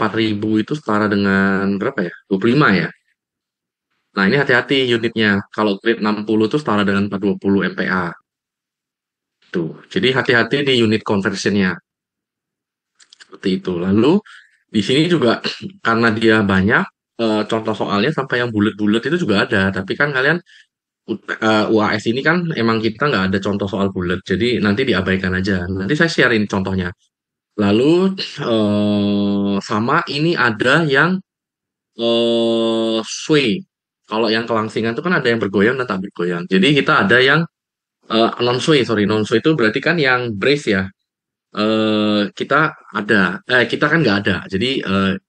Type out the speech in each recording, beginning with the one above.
4000 itu setara dengan berapa ya? 25 ya. Nah, ini hati-hati unitnya. Kalau grade 60 itu setara dengan 420 MPa. Tuh. Jadi hati-hati di unit conversionnya. Seperti itu. Lalu di sini juga karena dia banyak contoh soalnya sampai yang bulat-bulat itu juga ada. Tapi kan kalian UAS ini kan emang kita nggak ada contoh soal bulat. Jadi nanti diabaikan aja. Nanti saya sharein contohnya. Lalu sama ini ada yang sway. Kalau yang kelangsingan itu kan ada yang bergoyang dan tak bergoyang. Jadi kita ada yang non sway, sorry, non sway itu berarti kan yang brace ya. Kita kita kan nggak ada. Jadi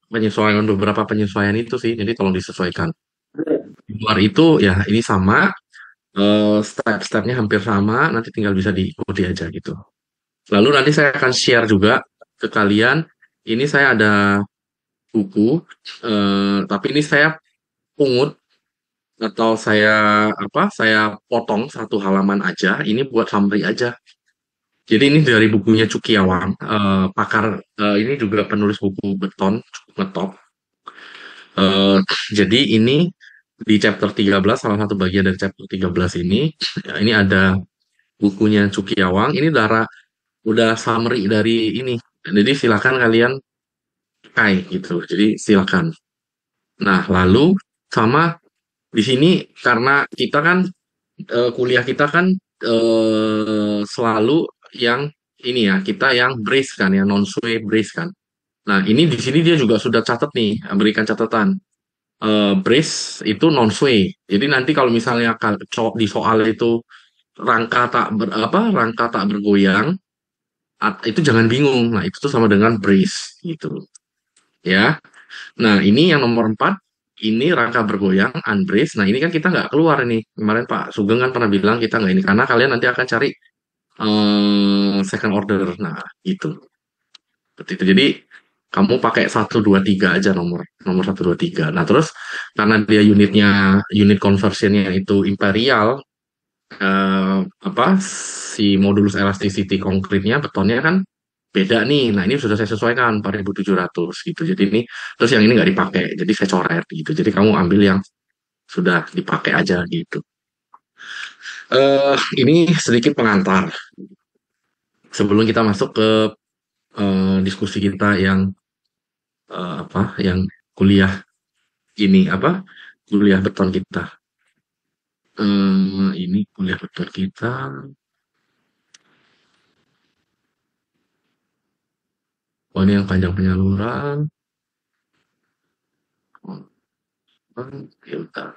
penyesuaian beberapa penyesuaian itu sih. Jadi tolong disesuaikan. Di luar itu ya ini sama, step-stepnya hampir sama. Nanti tinggal bisa diikuti aja gitu. Lalu nanti saya akan share juga ke kalian. Ini saya ada buku, tapi ini saya pungut atau saya potong satu halaman aja. Ini buat summary aja. Jadi ini dari bukunya Cukiawan, pakar ini juga penulis buku beton, cukup ngetop. Eh, jadi ini di chapter 13, salah satu bagian dari chapter 13 ini, ya, ini ada bukunya Cukiawang. Ini udah summary dari ini. Jadi silakan kalian pakai gitu. Jadi silakan. Nah, lalu sama di sini karena kita kan kuliah kita kan selalu yang ini ya, kita yang brace kan, yang non sway brace kan. Nah, ini di sini dia juga sudah catat nih, berikan catatan. Brace itu non sway. Jadi nanti kalau misalnya di soal itu rangka tak bergoyang, itu jangan bingung. Nah, itu tuh sama dengan brace gitu ya. Nah, ini yang nomor 4, ini rangka bergoyang, unbrace. Nah, ini kan kita nggak keluar ini. Kemarin Pak Sugeng kan pernah bilang kita nggak ini, karena kalian nanti akan cari second order. Nah, itu. Seperti itu. Jadi, kamu pakai 1 2 3 aja nomor 1 2 3. Nah, terus karena dia unit conversionnya itu imperial, eh, apa si modulus elasticity konkretnya betonnya kan beda nih. Nah, ini sudah saya sesuaikan 4700 gitu. Jadi ini terus yang ini nggak dipakai. Jadi saya coret gitu. Jadi kamu ambil yang sudah dipakai aja gitu. Ini sedikit pengantar sebelum kita masuk ke diskusi kita yang yang kuliah ini kuliah beton kita. Ini kuliah beton kita. Oh, ini yang panjang penyaluran. Filter.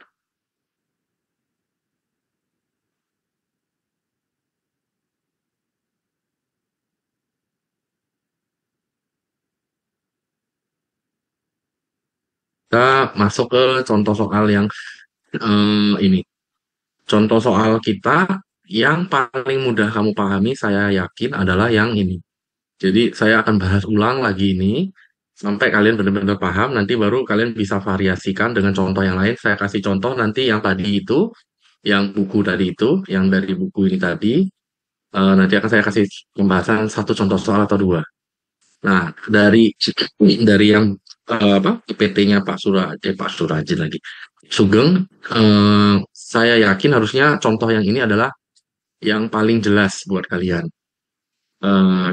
Kita masuk ke contoh soal yang ini. Contoh soal kita yang paling mudah kamu pahami, saya yakin adalah yang ini. Jadi saya akan bahas ulang lagi ini sampai kalian benar-benar paham. Nanti baru kalian bisa variasikan dengan contoh yang lain. Saya kasih contoh nanti yang tadi itu, yang buku tadi itu, yang dari buku ini tadi. Nanti akan saya kasih pembahasan satu contoh soal atau dua. Nah, dari yang PT-nya Pak Surajin lagi. Sugeng, saya yakin harusnya contoh yang ini adalah yang paling jelas buat kalian. Eh,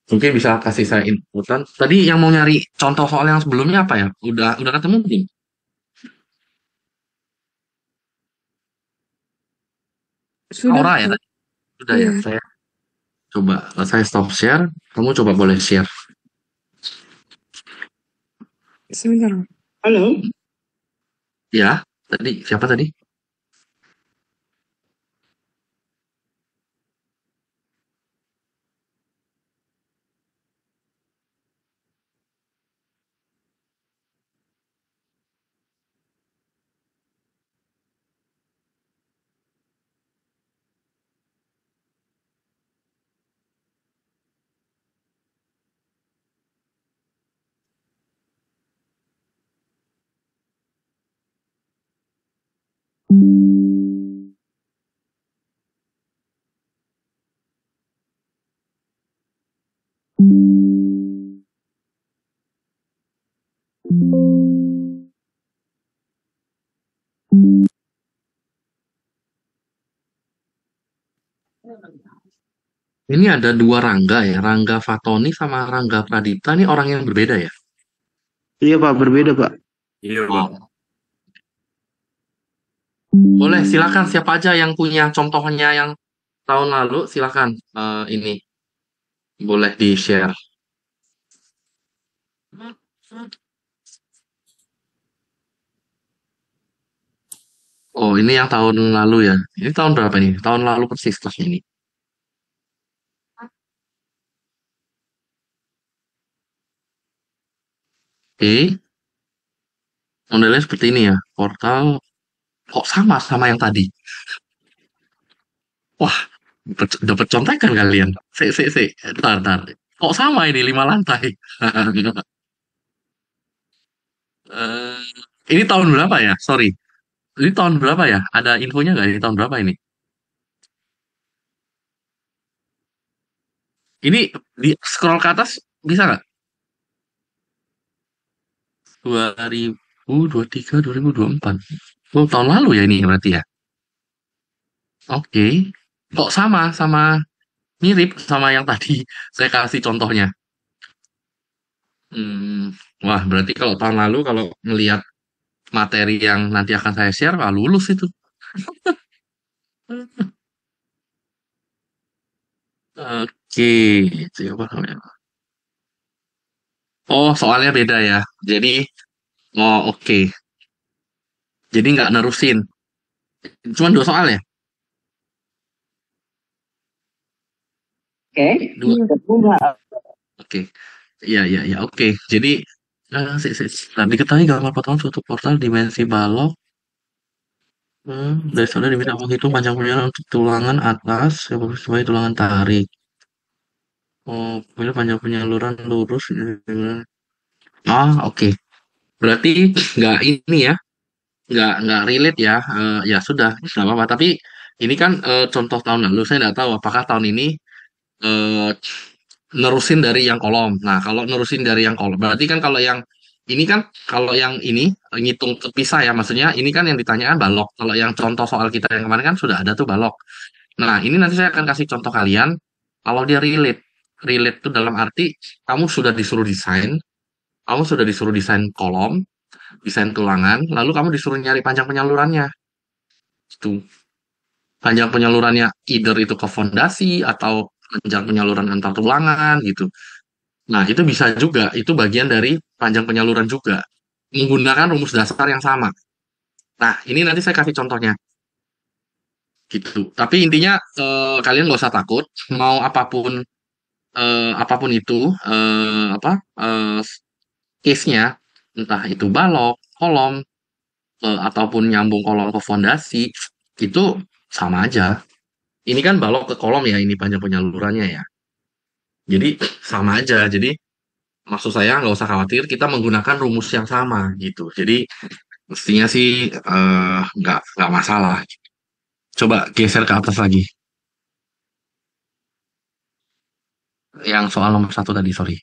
Mungkin bisa kasih saya inputan. Tadi yang mau nyari contoh soal yang sebelumnya apa ya? Udah ketemu belum? Sudah, Aura ya Kak. tadi. Sudah ya. Iya, Saya stop share. Kamu coba boleh share. sebentar, Kak. Halo. Ya, tadi siapa tadi? Ini ada dua Rangga ya, Rangga Fatoni sama Rangga Pradipta. Ini orang yang berbeda ya? Iya Pak, berbeda Pak. Iya, Pak. Boleh, silakan siapa aja yang punya contohnya yang tahun lalu, silakan. Ini boleh di-share. Oh, ini yang tahun lalu ya. Ini tahun berapa ini? Tahun lalu persis kelas ini. Oke, modelnya seperti ini ya. Portal kok sama yang tadi. Wah, dapat contekan kalian. Si. Ntar. Kok sama ini 5 lantai? Eh, ini tahun berapa ya? Sorry. Ini tahun berapa ya? Ada infonya nggak ini tahun berapa ini? Ini di scroll ke atas bisa nggak? 2023, 2024. Oh, tahun lalu ya ini berarti ya? Oke. Kok sama mirip sama yang tadi saya kasih contohnya. Hmm, wah, berarti kalau tahun lalu kalau ngelihat materi yang nanti akan saya share, wah lulus itu. Oke, coba namanya. Oh, soalnya beda ya. Jadi, oh oke. Jadi nggak nerusin. Cuma 2 soal ya? Oke. Dua. Bunga. Oke. Iya, oke. Jadi, tadi diketahui gambar potongan suatu portal dimensi balok. Dari sana diminta menghitung panjang penyaluran untuk tulangan atas, sebagai tulangan tarik. Oh, kemudian panjang penyaluran lurus. Ah, oke. Berarti nggak ini ya, nggak relate ya. Ya sudah, nggak apa-apa. Tapi ini kan contoh tahun lalu. Saya nggak tahu apakah tahun ini eh, nerusin dari yang kolom. Nah, kalau nerusin dari yang kolom, berarti kan kalau yang ini kan kalau yang ini ngitung terpisah ya, maksudnya ini kan yang ditanyakan balok. Kalau yang contoh soal kita yang kemarin kan sudah ada tuh balok. Nah, ini nanti saya akan kasih contoh kalian kalau dia relate. Relate itu dalam arti kamu sudah disuruh desain kolom, desain tulangan, lalu kamu disuruh nyari panjang penyalurannya. Itu panjang penyalurannya either itu ke fondasi atau panjang penyaluran antar tulangan gitu. Nah, itu bisa juga, itu bagian dari panjang penyaluran juga, menggunakan rumus dasar yang sama. Nah, ini nanti saya kasih contohnya, gitu. Tapi intinya kalian nggak usah takut, mau apapun itu, apa case-nya, entah itu balok, kolom, ataupun nyambung kolom ke fondasi, itu sama aja. Ini kan balok ke kolom ya, ini panjang penyalurannya ya. Jadi sama aja. Jadi maksud saya nggak usah khawatir, kita menggunakan rumus yang sama gitu. Jadi mestinya sih nggak masalah. Coba geser ke atas lagi. Yang soal nomor satu tadi, sorry.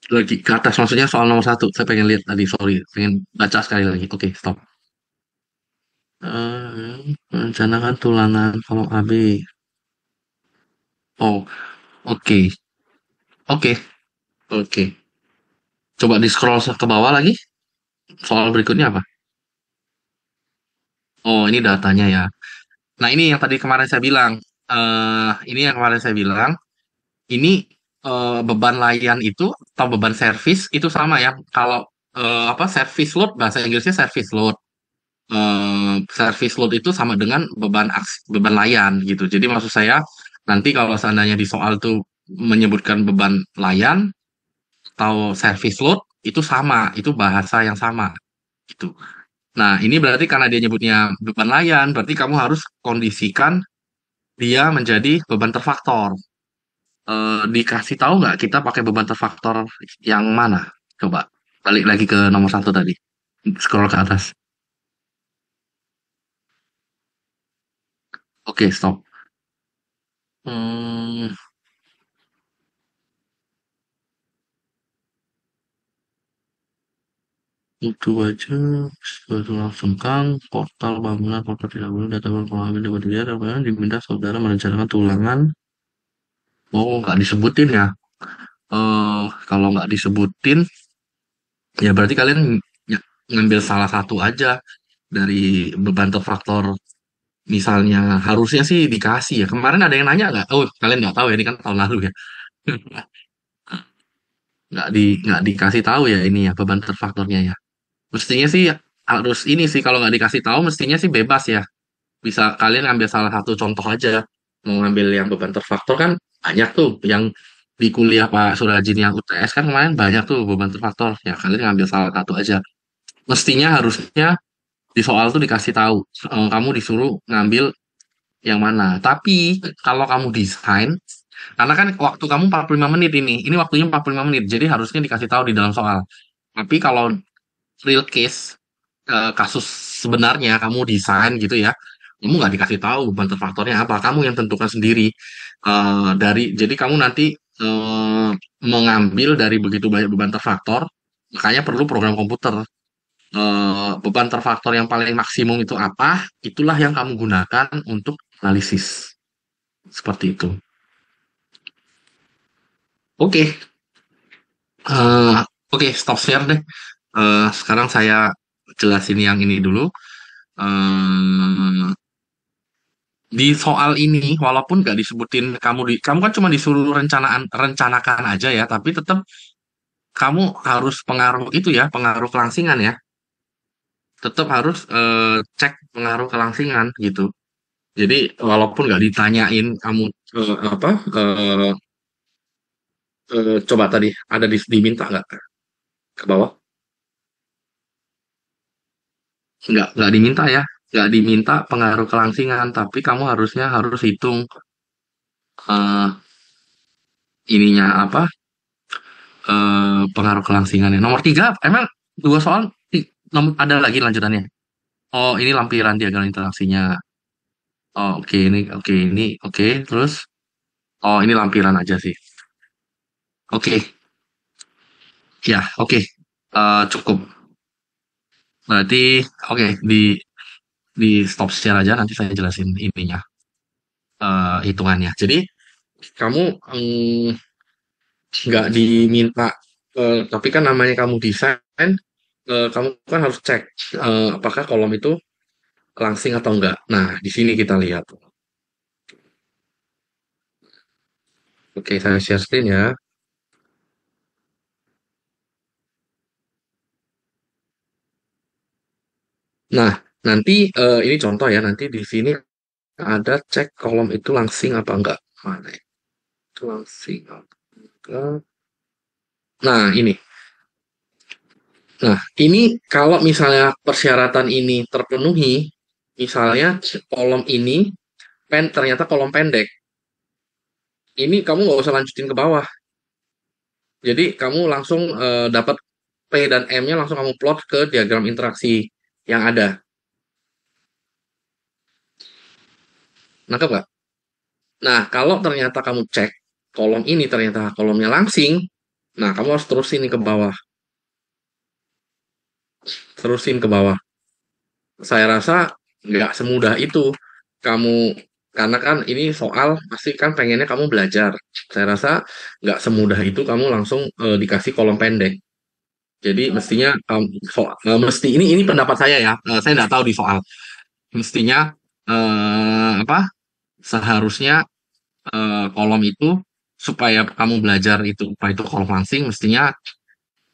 Lagi ke atas, maksudnya soal nomor satu. Saya pengen lihat tadi, sorry. Pengen baca sekali lagi. Oke, stop. Rencanakan tulangan kolom AB. Oh, oke. Oke, oke. Coba di scroll ke bawah lagi. Soal berikutnya apa? Oh, ini datanya ya. Nah, ini yang tadi kemarin saya bilang. Ini yang kemarin saya bilang. Ini beban layan itu atau beban servis itu sama ya. Kalau apa service load bahasa Inggrisnya service load. Service load itu sama dengan beban layan gitu. Jadi maksud saya nanti kalau seandainya di soal tuh menyebutkan beban layan atau service load itu sama, itu bahasa yang sama gitu. Nah, ini berarti karena dia nyebutnya beban layan, berarti kamu harus kondisikan dia menjadi beban terfaktor. Dikasih tahu nggak kita pakai beban terfaktor yang mana? Coba balik lagi ke nomor satu tadi. Scroll ke atas. Oke, stop. Hmm, itu aja. Suatu langsung kang, portal bangunan, portal tidak boleh, data pengelolaan dapat dilihat, apa diminta saudara merencanakan tulangan. Oh, nggak disebutin ya. Kalau nggak disebutin, ya berarti kalian ngambil salah satu aja dari beban faktor. Misalnya harusnya sih dikasih ya. Kemarin ada yang nanya nggak? Oh, kalian nggak tahu ya, ini kan tahun lalu ya. Nggak dikasih tahu ya ini ya beban faktornya ya. Mestinya sih harus ini sih kalau nggak dikasih tahu mestinya sih bebas ya. Bisa kalian ambil salah satu contoh aja. Mau ngambil yang beban faktor kan banyak tuh yang di kuliah Pak Surajin yang UTS kan kemarin banyak tuh beban faktor. Ya kalian ngambil salah satu aja. Mestinya harusnya di soal tuh dikasih tahu. Kamu disuruh ngambil yang mana. Tapi kalau kamu desain, karena kan waktu kamu 45 menit ini waktunya 45 menit, jadi harusnya dikasih tahu di dalam soal. Tapi kalau real case, kasus sebenarnya kamu desain gitu ya, kamu nggak dikasih tahu beban faktornya apa, kamu yang tentukan sendiri. Jadi kamu nanti mengambil dari begitu banyak beban faktor, makanya perlu program komputer. Beban faktor yang paling maksimum itu apa, itulah yang kamu gunakan untuk analisis. Seperti itu. Oke, eh, oke, stop share deh. Sekarang saya jelasin yang ini dulu. Eh, di soal ini, walaupun nggak disebutin kamu kan cuma disuruh rencanakan aja ya, tapi tetap kamu harus pengaruh itu ya, pengaruh kelangsingan ya. Tetap harus cek pengaruh kelangsingan gitu. Jadi walaupun nggak ditanyain kamu apa, coba tadi ada diminta nggak ke bawah? Nggak diminta ya, nggak diminta pengaruh kelangsingan, tapi kamu harus hitung eh, ininya apa, pengaruh kelangsingannya. Nomor tiga, emang dua soal ada lagi lanjutannya. Oh, ini lampiran diagram interaksinya. Oh, oke, terus oh ini lampiran aja sih. Oke, ya, oke. Cukup. Berarti oke, di stop share aja nanti saya jelasin ininya, hitungannya. Jadi kamu nggak diminta, tapi kan namanya kamu desain, kamu kan harus cek apakah kolom itu langsing atau enggak. Nah, di sini kita lihat. Oke, saya share screen ya. Nah, nanti ini contoh ya, nanti di sini ada cek kolom itu langsing apa enggak. Mana itu langsing apa enggak. Nah, ini. Nah, ini kalau misalnya persyaratan ini terpenuhi, misalnya kolom ini ternyata kolom pendek. Ini kamu nggak usah lanjutin ke bawah. Jadi kamu langsung dapat P dan M-nya langsung kamu plot ke diagram interaksi yang ada. Nangkep nggak? Nah, kalau ternyata kamu cek kolom ini ternyata kolomnya langsing, nah kamu harus terusin ke bawah. Terusin ke bawah. Saya rasa nggak semudah itu. Kamu, karena kan ini soal pasti kan pengennya kamu belajar. Saya rasa nggak semudah itu kamu langsung dikasih kolom pendek. Jadi mestinya ini pendapat saya ya. Saya nggak tahu di soal. Mestinya apa? Seharusnya kolom itu supaya kamu belajar itu apa itu kolom langsing mestinya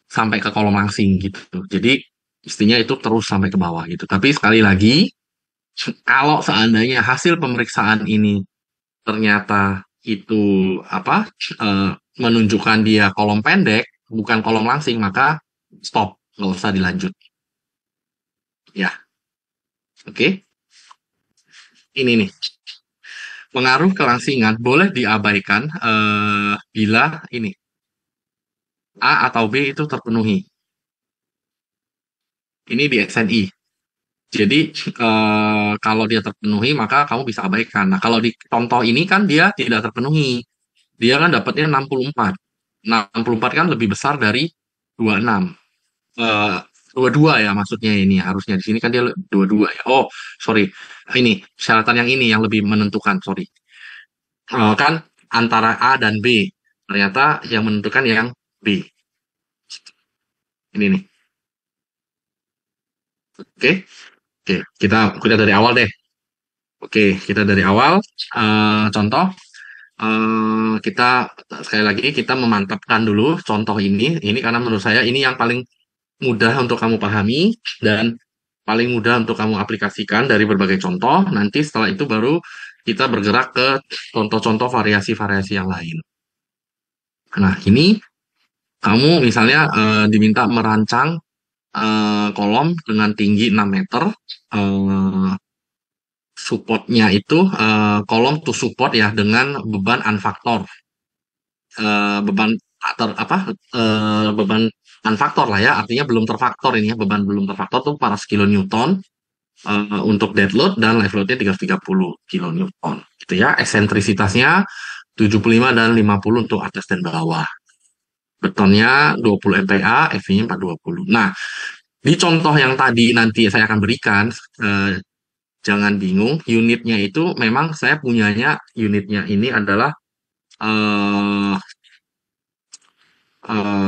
sampai ke kolom langsing gitu. Jadi mestinya itu terus sampai ke bawah gitu. Tapi sekali lagi, kalau seandainya hasil pemeriksaan ini ternyata itu apa, eh, menunjukkan dia kolom pendek bukan kolom langsing, maka stop, nggak usah dilanjut. Ya, oke. Ini nih, pengaruh kelangsingan boleh diabaikan bila ini A atau B itu terpenuhi. Ini di SNI. Jadi kalau dia terpenuhi maka kamu bisa abaikan. Nah, kalau di contoh ini kan dia tidak terpenuhi. Dia kan dapatnya 64. 64 kan lebih besar dari 26. Eh 22 ya maksudnya ini harusnya di sini kan dia 22 ya. Oh, sorry. Ini syaratan yang ini yang lebih menentukan, sorry. Kan antara A dan B. Ternyata yang menentukan yang B. Ini nih. Oke. Oke, kita dari awal deh. Oke, kita dari awal. Contoh, kita sekali lagi kita memantapkan dulu contoh ini. Ini karena menurut saya ini yang paling mudah untuk kamu pahami dan paling mudah untuk kamu aplikasikan dari berbagai contoh. Nanti setelah itu baru kita bergerak ke contoh-contoh variasi-variasi yang lain. Nah, ini kamu misalnya diminta merancang kolom dengan tinggi 6 meter. eh, Supportnya itu kolom to support ya dengan beban unfaktor. Beban apa beban unfaktor lah ya, artinya belum terfaktor ini ya, beban belum terfaktor tuh paras kilonewton untuk dead load dan live loadnya 330 kilonewton gitu ya. Eksentrisitasnya 75 dan 50 untuk atas dan bawah. Betonnya 20 MPa, FV-nya 420. Nah, di contoh yang tadi nanti saya akan berikan, jangan bingung, unitnya itu memang saya punyanya, unitnya ini adalah eh,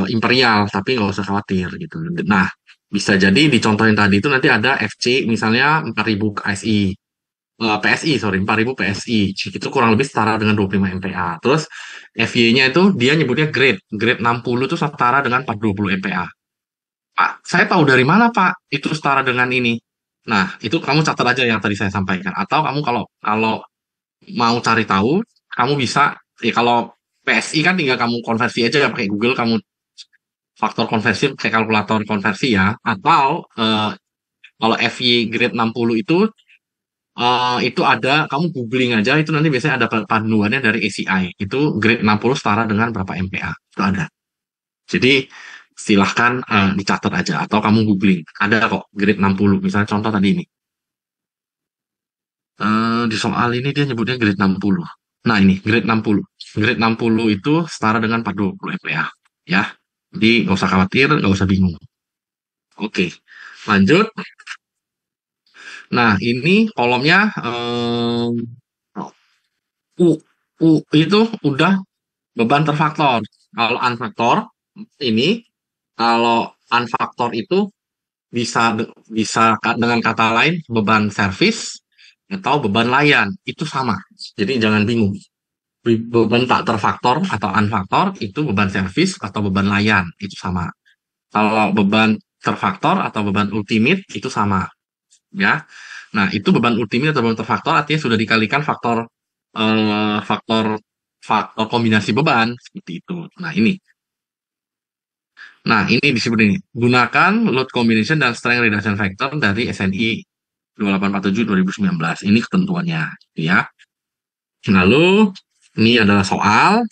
imperial, tapi nggak usah khawatir gitu. Nah, bisa jadi di contoh yang tadi itu nanti ada FC misalnya 4000 KSI, PSI sorry 4000 PSI, itu kurang lebih setara dengan 25 MPa. Terus FY-nya itu dia nyebutnya grade 60 itu setara dengan 420 MPa. Pak, saya tahu dari mana Pak itu setara dengan ini. Nah, itu kamu catat aja yang tadi saya sampaikan. Atau kamu kalau kalau mau cari tahu, kamu bisa, ya kalau PSI kan tinggal kamu konversi aja ya pakai Google, kamu faktor konversi pakai kalkulator konversi ya. Atau kalau FY grade 60 itu ada, kamu googling aja, itu nanti biasanya ada panduannya dari ACI. Itu grade 60 setara dengan berapa MPa. Itu ada. Jadi silahkan dicatat aja atau kamu googling. Ada kok grade 60. Misalnya contoh tadi ini. Di soal ini dia nyebutnya grade 60. Nah, ini grade 60. Grade 60 itu setara dengan 420 MPa. Ya. Jadi nggak usah khawatir, nggak usah bingung. Oke, lanjut. Nah, ini kolomnya U. U itu udah beban terfaktor. Kalau unfaktor ini, kalau unfaktor itu bisa dengan kata lain beban servis atau beban layan itu sama. Jadi jangan bingung. Beban tak terfaktor atau unfaktor itu beban servis atau beban layan itu sama. Kalau beban terfaktor atau beban ultimate itu sama, ya. Nah, itu beban ultimate atau beban terfaktor artinya sudah dikalikan faktor faktor faktor kombinasi beban seperti itu. Nah, ini. Nah, ini disebut ini. Gunakan load combination dan strength reduction factor dari SNI 2847 2019. Ini ketentuannya, ya. Lalu ini adalah soal.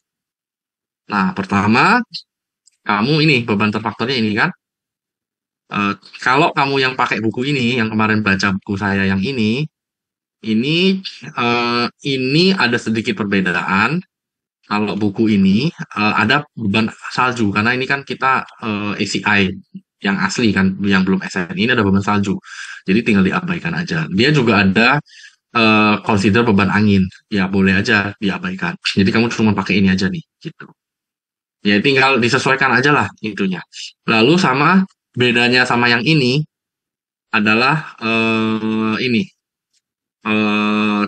Nah, pertama, kamu ini beban terfaktornya ini kan. Eh, Kalau kamu yang pakai buku ini, yang kemarin baca buku saya yang ini ini ada sedikit perbedaan. Kalau buku ini ada beban salju karena ini kan kita ACI yang asli kan, yang belum SN ini ada beban salju. Jadi tinggal diabaikan aja. Dia juga ada consider beban angin, ya boleh aja diabaikan. Jadi kamu cuma pakai ini aja nih, gitu. Ya tinggal disesuaikan aja lah intinya. Lalu sama bedanya sama yang ini adalah ini eh,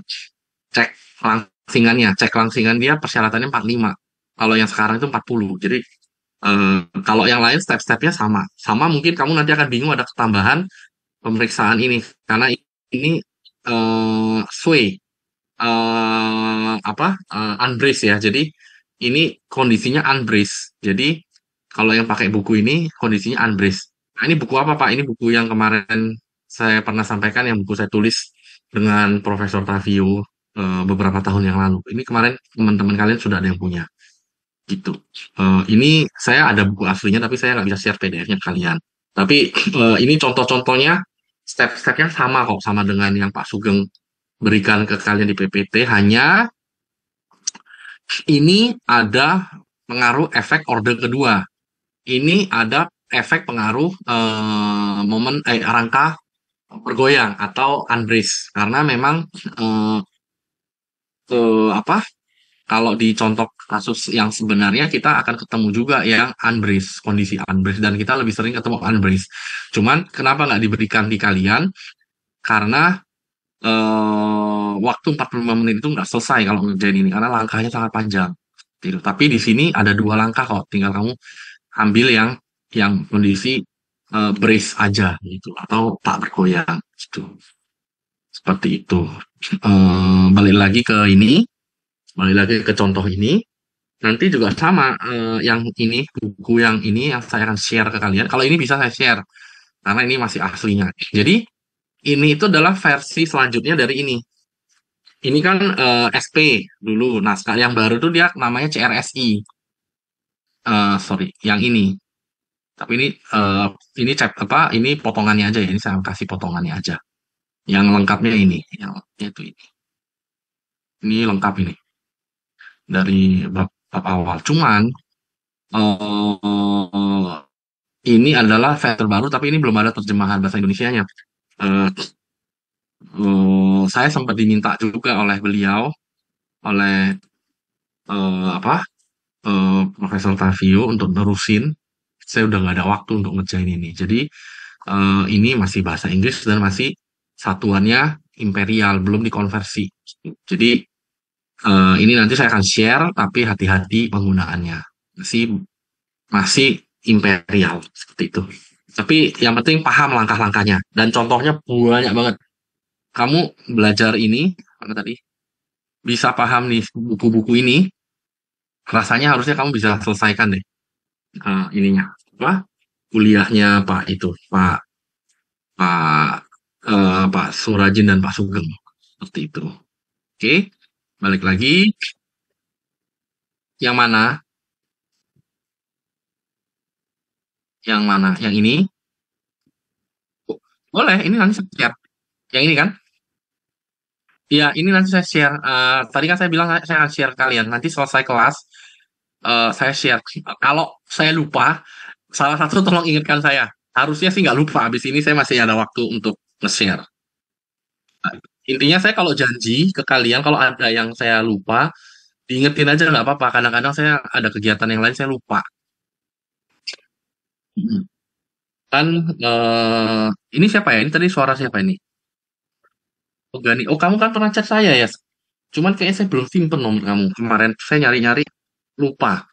cek langsingannya. Cek langsingan dia persyaratannya 45. Kalau yang sekarang itu 40. Jadi kalau yang lain step-stepnya sama. Sama mungkin kamu nanti akan bingung ada ketambahan pemeriksaan ini karena ini sway apa unbrace ya. Jadi ini kondisinya unbrace. Jadi kalau yang pakai buku ini kondisinya unbrace. Nah, ini buku apa Pak? Ini buku yang kemarin saya pernah sampaikan, yang buku saya tulis dengan Profesor Tavio beberapa tahun yang lalu. Ini kemarin teman-teman kalian sudah ada yang punya gitu. Ini saya ada buku aslinya tapi saya nggak bisa share PDF-nya ke kalian. Tapi ini contoh-contohnya step-stepnya sama kok, sama dengan yang Pak Sugeng berikan ke kalian di PPT, hanya ini ada pengaruh efek orde kedua. Ini ada efek pengaruh rangka bergoyang atau unbrace, karena memang eh, apa, kalau di contoh kasus yang sebenarnya kita akan ketemu juga yang unbrace, kondisi unbrace, dan kita lebih sering ketemu unbrace. Cuman kenapa nggak diberikan di kalian? Karena waktu 45 menit itu nggak selesai kalau ngerjain ini, karena langkahnya sangat panjang. Gitu. Tapi di sini ada dua langkah kok, tinggal kamu ambil yang kondisi brace aja gitu, atau tak bergoyang gitu. Seperti itu. Balik lagi ke ini, balik lagi ke contoh ini. Nanti juga sama, yang ini, buku yang ini yang saya akan share ke kalian. Kalau ini bisa saya share, karena ini masih aslinya. Jadi, ini itu adalah versi selanjutnya dari ini. Ini kan SP dulu. Nah, sekarang yang baru tuh dia namanya CRSI. Sorry, yang ini. Tapi ini apa? Ini potongannya aja ya. Ini saya kasih potongannya aja. Yang lengkapnya ini, yang itu ini. Ini lengkap ini dari bab awal. Cuman eh ini adalah versi terbaru, tapi ini belum ada terjemahan bahasa Indonesianya. Eh, saya sempat diminta juga oleh beliau, oleh apa, Profesor Tavio untuk nerusin. Saya udah nggak ada waktu untuk ngerjain ini. Jadi ini masih bahasa Inggris dan masih satuannya imperial, belum dikonversi. Jadi ini nanti saya akan share, tapi hati-hati penggunaannya. Masih masih imperial seperti itu. Tapi yang penting paham langkah-langkahnya dan contohnya banyak banget. Kamu belajar ini apa tadi? Bisa paham nih buku-buku ini, rasanya harusnya kamu bisa selesaikan deh ininya. Apa? Kuliahnya Pak itu, Pak Pak Surajin dan Pak Sugeng. Seperti itu. Oke, balik lagi. Yang mana? Yang mana? Yang ini? Oh, boleh, ini nanti saya share. Yang ini kan? Ya, ini nanti saya share. Tadi kan saya bilang saya akan share ke kalian. Nanti selesai kelas, saya share. Kalau saya lupa, salah satu tolong ingatkan saya. Harusnya sih nggak lupa. Habis ini saya masih ada waktu untuk nge-share. Intinya saya kalau janji ke kalian, kalau ada yang saya lupa, diingetin aja nggak apa-apa. Kadang-kadang saya ada kegiatan yang lain, saya lupa. Mm. Kan, ini siapa ya? Ini tadi suara siapa ini? Oh, Gani. Oh, kamu kan pernah chat saya ya? Cuman kayaknya saya belum simpen nomor kamu. Kemarin saya nyari-nyari, lupa.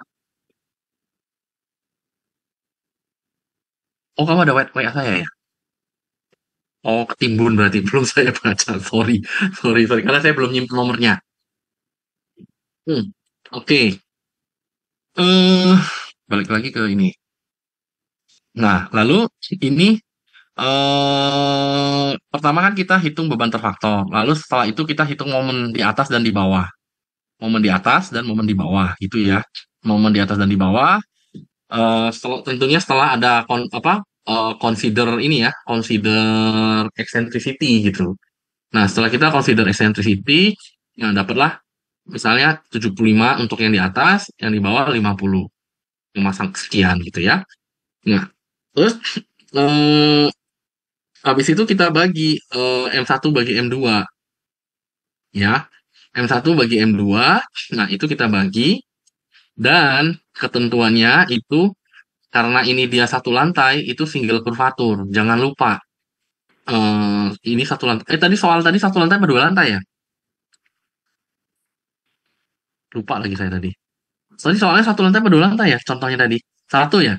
Oh, kamu ada WA saya ya? Oh, ketimbun berarti. Belum saya baca. Sorry. Sorry, sorry. Karena saya belum nyimpen nomornya. Hmm. Oke. eh Balik lagi ke ini. Nah, lalu ini pertama kan kita hitung beban terfaktor. Lalu setelah itu kita hitung momen di atas dan di bawah. Momen di atas dan momen di bawah, gitu ya. Momen di atas dan di bawah. Tentunya setelah ada consider ini ya, consider eccentricity gitu. Nah, setelah kita consider eccentricity, ya dapatlah misalnya 75 untuk yang di atas, yang di bawah 50. Memasang sekian gitu ya. Nah, terus eh, habis itu kita bagi M1 bagi M2 ya. M1 bagi M2, nah itu kita bagi, dan ketentuannya itu karena ini dia satu lantai, itu single kurvatur. Jangan lupa, ini satu lantai. Tadi soal tadi satu lantai apa dua lantai ya? Lupa lagi saya tadi. Tadi soalnya satu lantai apa dua lantai ya? Contohnya tadi. Satu ya?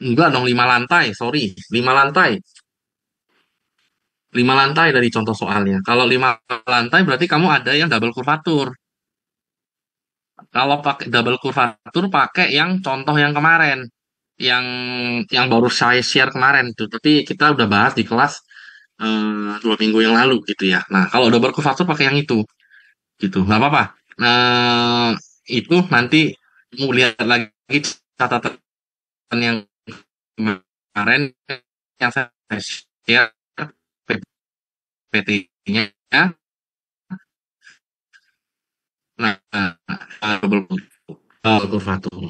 Enggak dong, lima lantai. Sorry, lima lantai. Lima lantai dari contoh soalnya. Kalau lima lantai berarti kamu ada yang double kurvatur. Kalau pakai double kurvatur, pakai yang contoh yang kemarin. Yang yang baru saya share kemarin tuh. Tapi kita udah bahas di kelas 2 minggu yang lalu gitu ya. Nah, kalau double kurvatur pakai yang itu. Gitu, nggak apa-apa. Nah, itu nanti mau lihat lagi catatan yang kemarin yang saya share PPT-nya. Nah, kurva tuh.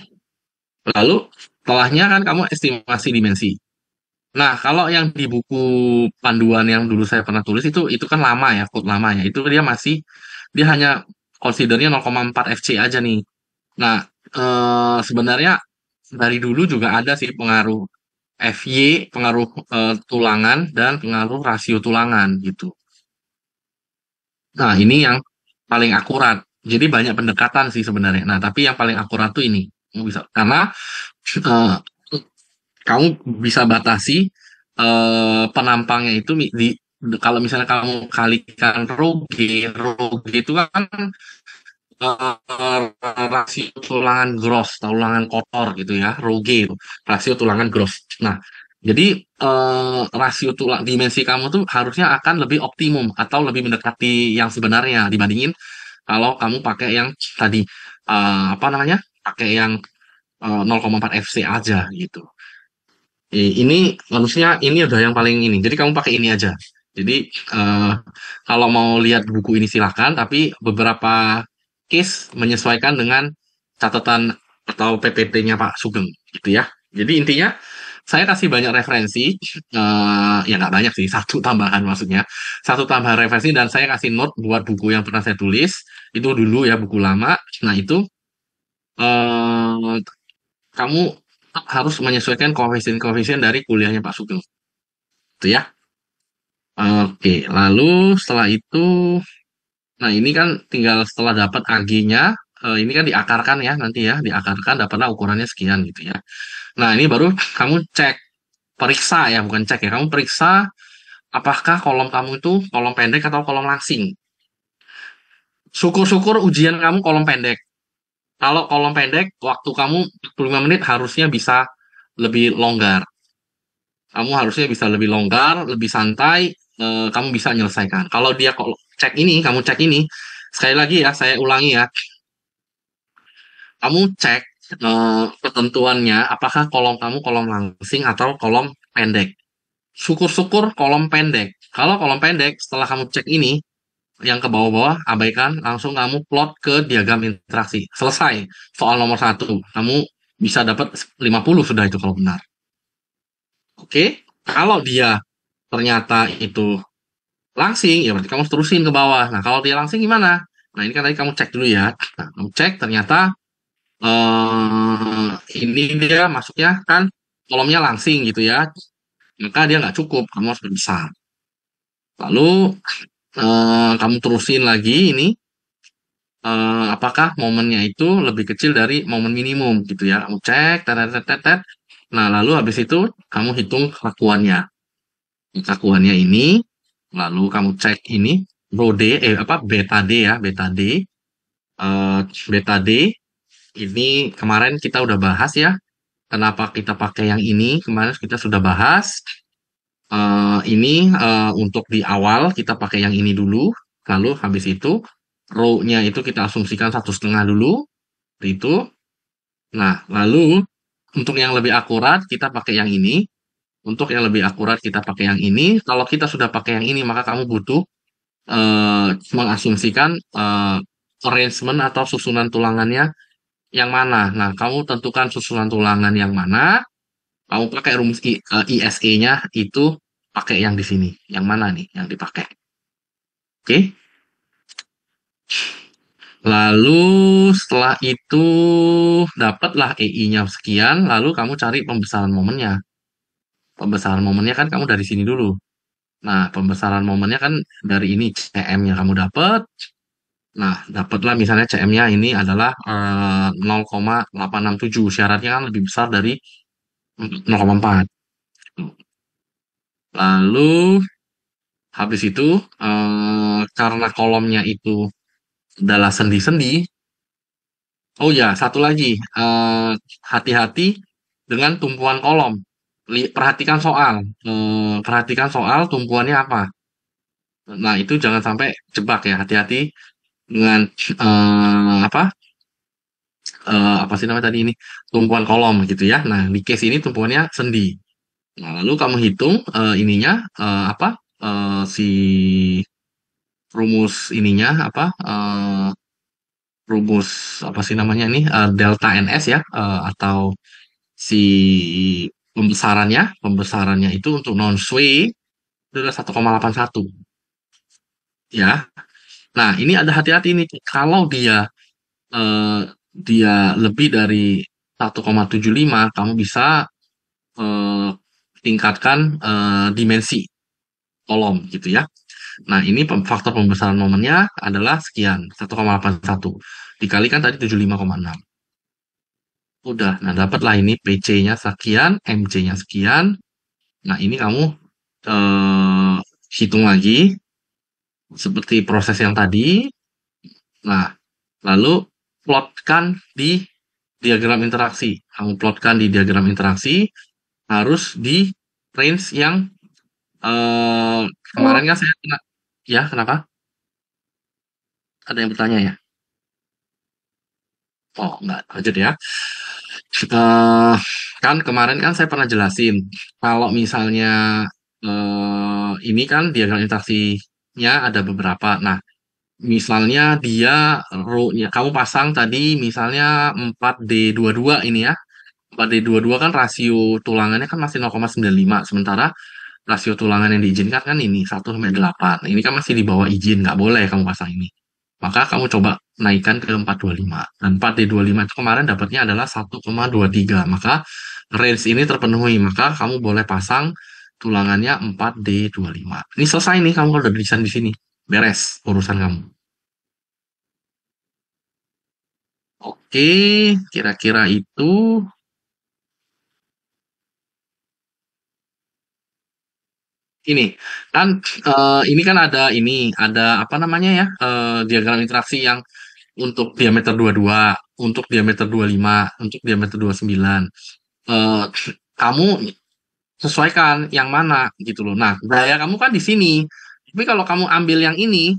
Lalu setelahnya kan kamu estimasi dimensi. Nah, kalau yang di buku panduan yang dulu saya pernah tulis itu kan lama ya, code lama ya. Itu dia hanya considernya 0,4 FC aja nih. Nah, sebenarnya dari dulu juga ada sih pengaruh FY, pengaruh tulangan dan pengaruh rasio tulangan gitu. Nah, ini yang paling akurat. Jadi banyak pendekatan sih sebenarnya. Nah, tapi yang paling akurat tuh ini. Bisa karena eh, kamu bisa batasi penampangnya itu kalau misalnya kamu kalikan roge itu kan rasio tulangan gross, tulangan kotor gitu ya, roge itu, rasio tulangan gross. Nah, jadi rasio tulang dimensi kamu tuh harusnya akan lebih optimum atau lebih mendekati yang sebenarnya dibandingin kalau kamu pakai yang tadi apa namanya, pakai yang 0,4 FC aja gitu. Ini harusnya ini udah yang paling ini. Jadi kamu pakai ini aja. Jadi eh, kalau mau lihat buku ini silahkan, tapi beberapa case menyesuaikan dengan catatan atau PPT-nya Pak Sugeng gitu ya. Jadi intinya saya kasih banyak referensi, ya nggak banyak sih, satu tambahan maksudnya, satu tambahan referensi dan saya kasih note buat buku yang pernah saya tulis itu dulu ya buku lama. Nah itu eh, kamu harus menyesuaikan koefisien-koefisien dari kuliahnya Pak Sugeng. Itu ya. Oke, lalu setelah itu, nah ini kan tinggal setelah dapat AG-nya, ini kan diakarkan ya nanti ya, diakarkan dapatlah ukurannya sekian gitu ya. Nah ini baru kamu cek, periksa ya, bukan cek ya, kamu periksa apakah kolom kamu itu kolom pendek atau kolom langsing. Syukur-syukur ujian kamu kolom pendek. Kalau kolom pendek, waktu kamu 45 menit harusnya bisa lebih longgar. Kamu harusnya bisa lebih longgar, lebih santai, kamu bisa menyelesaikan. Kalau dia kok kamu cek ini, sekali lagi ya, saya ulangi ya, kamu cek ketentuannya, apakah kolom kamu kolom langsing atau kolom pendek. Syukur-syukur kolom pendek. Kalau kolom pendek, setelah kamu cek ini, yang ke bawah-bawah, abaikan, langsung kamu plot ke diagram interaksi. Selesai. Soal nomor satu. Kamu bisa dapat 50 sudah itu kalau benar. Oke? Kalau dia ternyata itu langsing, ya berarti kamu harus terusin ke bawah. Nah, kalau dia langsing gimana? Nah, ini kan tadi kamu cek dulu ya. Nah, kamu cek ternyata eh ini dia masuknya kan kolomnya langsing gitu ya. Maka dia nggak cukup, kamu harus berbesar. Lalu kamu terusin lagi ini, apakah momennya itu lebih kecil dari momen minimum gitu ya. Kamu cek, tet, tet, tet, tet. Nah, lalu habis itu kamu hitung kelakuannya. Kelakuannya ini, lalu kamu cek ini, rho D, apa, beta D ya, beta D. Eh, beta D, ini kemarin kita udah bahas ya. Kenapa kita pakai yang ini? Kemarin kita sudah bahas. Ini untuk di awal kita pakai yang ini dulu. Lalu habis itu, rho-nya itu kita asumsikan 1,5 dulu. Itu. Nah, lalu untuk yang lebih akurat kita pakai yang ini. Untuk yang lebih akurat kita pakai yang ini. Kalau kita sudah pakai yang ini, maka kamu butuh mengasumsikan arrangement atau susunan tulangannya yang mana. Nah, kamu tentukan susunan tulangan yang mana. Kamu pakai rumus ISE-nya itu pakai yang di sini. Yang mana nih yang dipakai? Oke. Lalu setelah itu dapatlah EI-nya sekian, lalu kamu cari pembesaran momennya. Pembesaran momennya kan kamu dari sini dulu. Nah, pembesaran momennya kan dari ini CM-nya kamu dapat. Nah, dapatlah misalnya CM-nya ini adalah 0,867. Syaratnya kan lebih besar dari 0,4. Lalu habis itu karena kolomnya itu adalah sendi-sendi. Oh ya, satu lagi, hati-hati dengan tumpuan kolom. Perhatikan soal, perhatikan soal tumpuannya apa. Nah, itu jangan sampai jebak ya. Hati-hati dengan apa? apa sih namanya tadi ini, tumpuan kolom gitu ya. Nah, di case ini tumpuannya sendi. Nah, lalu kamu hitung ininya apa si rumus ininya apa rumus apa sih namanya ini delta ns ya atau si pembesarannya itu untuk non sway itu adalah 1,81 ya. Nah, ini ada hati-hati nih kalau eh, dia lebih dari 1,75 kamu bisa eh, tingkatkan dimensi kolom gitu ya. Nah, ini faktor pembesaran momennya adalah sekian, 1,81. Dikalikan tadi 75,6. Udah, nah dapatlah ini PC-nya sekian, MC-nya sekian. Nah, ini kamu eh, hitung lagi seperti proses yang tadi. Nah, lalu plotkan di diagram interaksi. Kamu plotkan di diagram interaksi harus di range yang eh, Oh, kemarin kan saya kena, ya kenapa? Ada yang bertanya ya? Oh, enggak, lanjut ya. Eh, kan kemarin kan saya pernah jelasin kalau misalnya ini kan diagram interaksinya ada beberapa. Nah, misalnya dia row-nya kamu pasang tadi misalnya 4D22 ini ya. 4D22 kan rasio tulangannya kan masih 0,95 sementara rasio tulangan yang diizinkan kan ini 1/8. Ini kan masih di bawah izin, nggak boleh kamu pasang ini. Maka kamu coba naikkan ke 425. Dan 4D25 itu kemarin dapatnya adalah 1,23. Maka range ini terpenuhi. Maka kamu boleh pasang tulangannya 4D25. Ini selesai nih kamu kalau udah desain di sini. Beres urusan kamu. Oke, kira-kira itu ini kan ini kan ada apa namanya ya diagram interaksi yang untuk diameter 22, untuk diameter 25, untuk diameter 29. Eh, kamu sesuaikan yang mana gitu loh. Nah, gaya kamu kan di sini. Tapi kalau kamu ambil yang ini,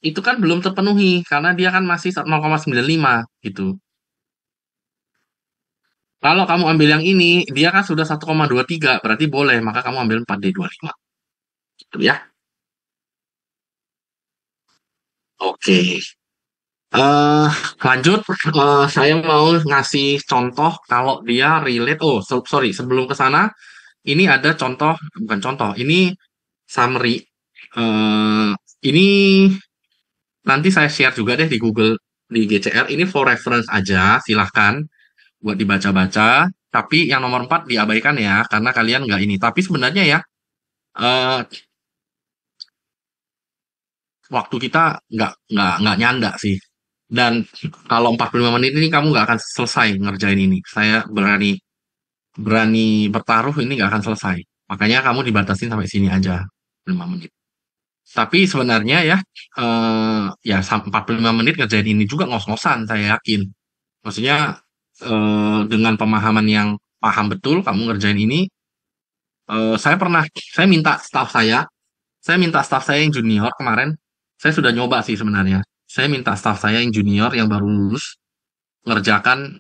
itu kan belum terpenuhi karena dia kan masih 0,95 gitu. Kalau kamu ambil yang ini, dia kan sudah 1,23, berarti boleh, maka kamu ambil 4D25. Gitu ya. Oke. eh Lanjut, saya mau ngasih contoh kalau dia relate. Oh, sorry, sebelum ke sana, ini ada contoh, bukan contoh, ini summary. Eh ini nanti saya share juga deh di Google, di GCR. Ini for reference aja, silahkan buat dibaca-baca. Tapi yang nomor 4 diabaikan ya, karena kalian nggak ini. Tapi sebenarnya ya, eh waktu kita nggak nyanda sih. Dan kalau 45 menit ini kamu nggak akan selesai ngerjain ini. Saya berani berani bertaruh ini nggak akan selesai. Makanya kamu dibatasin sampai sini aja 5 menit. Tapi sebenarnya ya ya 45 menit ngerjain ini juga ngos-ngosan saya yakin. Maksudnya dengan pemahaman yang paham betul kamu ngerjain ini saya pernah saya minta staff saya yang junior kemarin saya sudah nyoba sih sebenarnya. Saya minta staff saya yang junior yang baru lulus ngerjakan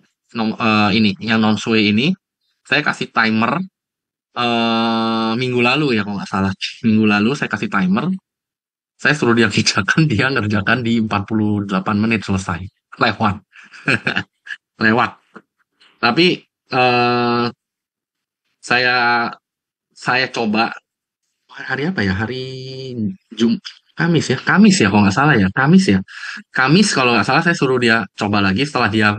ini yang non sway ini saya kasih timer minggu lalu ya kalau nggak salah minggu lalu saya kasih timer saya suruh dia kerjakan dia ngerjakan di 48 menit selesai lewat lewat tapi eh, saya saya coba hari apa ya hari Jum Kamis ya kalau nggak salah ya Kamis kalau nggak salah saya suruh dia coba lagi setelah dia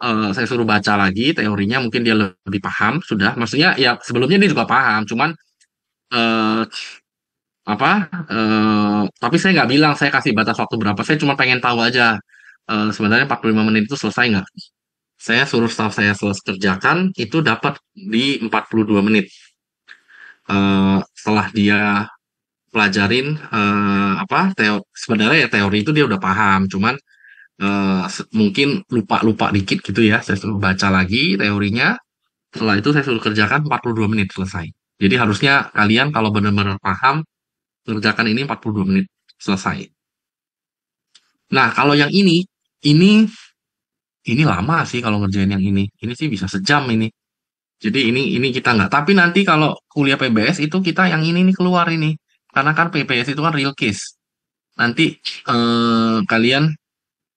saya suruh baca lagi teorinya mungkin dia lebih paham sudah maksudnya ya sebelumnya dia juga paham cuman eh, apa tapi saya nggak bilang saya kasih batas waktu berapa saya cuma pengen tahu aja sebenarnya 45 menit itu selesai nggak saya suruh staff saya selesai kerjakan itu dapat di 42 menit setelah dia pelajarin apa sebenarnya ya teori itu dia udah paham cuman mungkin lupa-lupa dikit gitu ya saya suruh baca lagi teorinya setelah itu saya suruh kerjakan 42 menit selesai jadi harusnya kalian kalau benar-benar paham kerjakan ini 42 menit selesai. Nah, kalau yang ini ini lama sih kalau ngerjain yang ini. Ini sih bisa sejam ini. Jadi ini kita nggak. Tapi nanti kalau kuliah PBS itu kita yang ini nih keluar ini. Karena kan PBS itu kan real case. Nanti kalian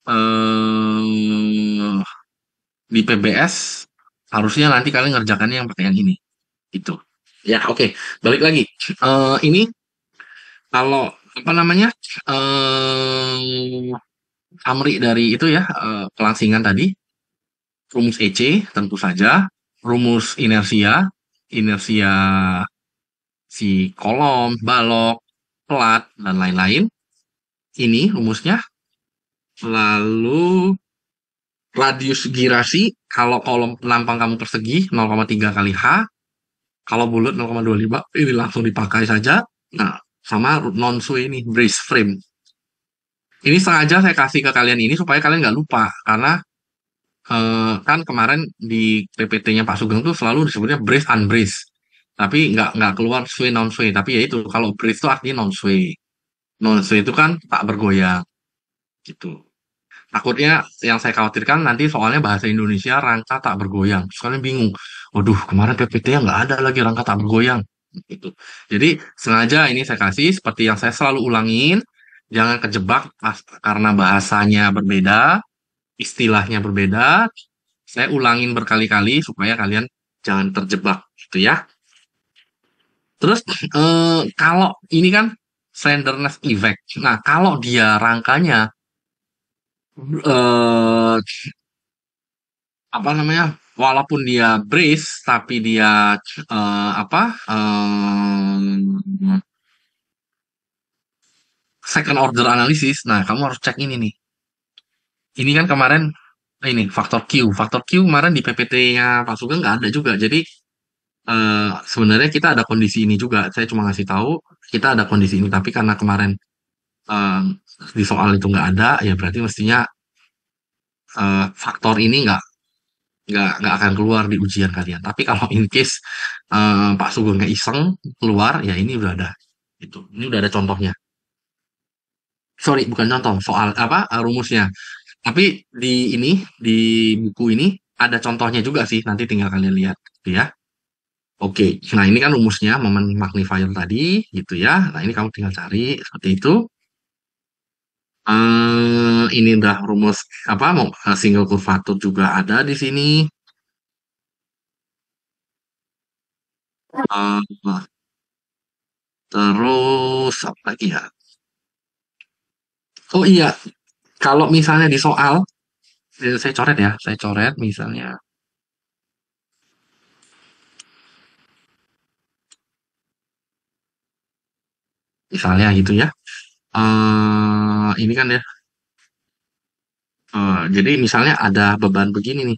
eh di PBS harusnya nanti kalian ngerjakannya yang pakai yang ini. Itu. Ya, oke. Balik lagi. Ini kalau apa namanya? eh Amri dari itu ya, kelangsingan tadi, rumus EC tentu saja, rumus inersia, inersia si kolom, balok, pelat, dan lain-lain. Ini rumusnya. Lalu radius girasi, kalau kolom penampang kamu persegi 0,3 kali H, kalau bulat 0,25, ini langsung dipakai saja. Nah, sama non-sway ini, brace frame. Ini sengaja saya kasih ke kalian ini supaya kalian nggak lupa, karena kan kemarin di PPT-nya Pak Sugeng tuh selalu disebutnya brace unbrace, tapi nggak keluar sway non sway. Tapi ya itu kalau brace itu artinya non sway. Non sway itu kan tak bergoyang gitu. Takutnya yang saya khawatirkan nanti soalnya bahasa Indonesia rangka tak bergoyang. Terus kalian bingung. Waduh, kemarin PPT-nya nggak ada lagi rangka tak bergoyang. Gitu. Jadi sengaja ini saya kasih seperti yang saya selalu ulangin. Jangan kejebak karena bahasanya berbeda, istilahnya berbeda. Saya ulangin berkali-kali supaya kalian jangan terjebak gitu ya. Terus kalau ini kan slenderness effect. Nah, kalau dia rangkanya eh apa namanya? Walaupun dia brace tapi dia apa? Second order analysis. Nah, kamu harus cek ini nih. Ini kan kemarin ini faktor Q. Faktor Q kemarin di PPT-nya Pak Sugeng nggak ada juga. Jadi sebenarnya kita ada kondisi ini juga. Saya cuma ngasih tahu kita ada kondisi ini, tapi karena kemarin eh, di soal itu nggak ada, ya berarti mestinya faktor ini nggak akan keluar di ujian kalian. Tapi kalau in case Pak Sugeng nggak iseng keluar, ya ini udah ada. Itu, ini udah ada contohnya. Sorry, bukan contoh, soal apa rumusnya. Tapi di buku ini ada contohnya juga sih. Nanti tinggal kalian lihat, gitu ya. Oke, nah ini kan rumusnya momen magnifier tadi, gitu ya. Nah ini kamu tinggal cari seperti itu. Ini udah rumus apa? Single curvature juga ada di sini. Eh, terus apa lagi ya? Oh iya, kalau misalnya di soal, saya coret ya, saya coret misalnya, misalnya gitu ya. Ini kan ya, jadi misalnya ada beban begini nih,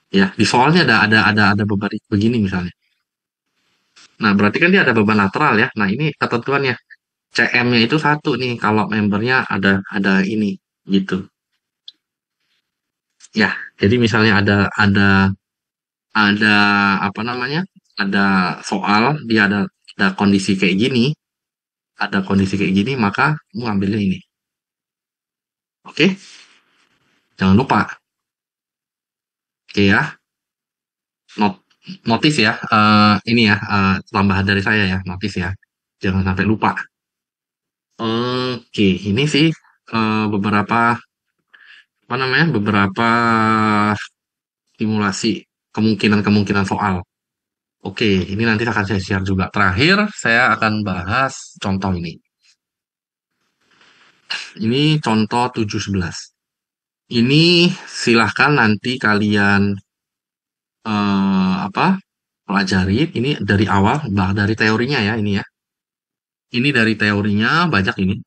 ya di soalnya ada beban begini misalnya. Nah berarti kan dia ada beban lateral ya. Nah ini ketentuannya CM-nya itu satu nih kalau membernya ada ini gitu. Ya, jadi misalnya ada apa namanya? Ada soal dia ada kondisi kayak gini, ada kondisi kayak gini, maka kamu ambilnya ini. Oke? Jangan lupa. Oke ya. Not notice ya. Ini ya tambahan dari saya ya, notice ya. Jangan sampai lupa. Oke, ini sih beberapa apa namanya? Beberapa simulasi kemungkinan-kemungkinan soal. Oke, ini nanti akan saya share juga. Terakhir, saya akan bahas contoh ini. Ini contoh 711. Ini silahkan nanti kalian apa pelajari. Ini dari awal, dari teorinya ya ini ya. Ini dari teorinya banyak ini.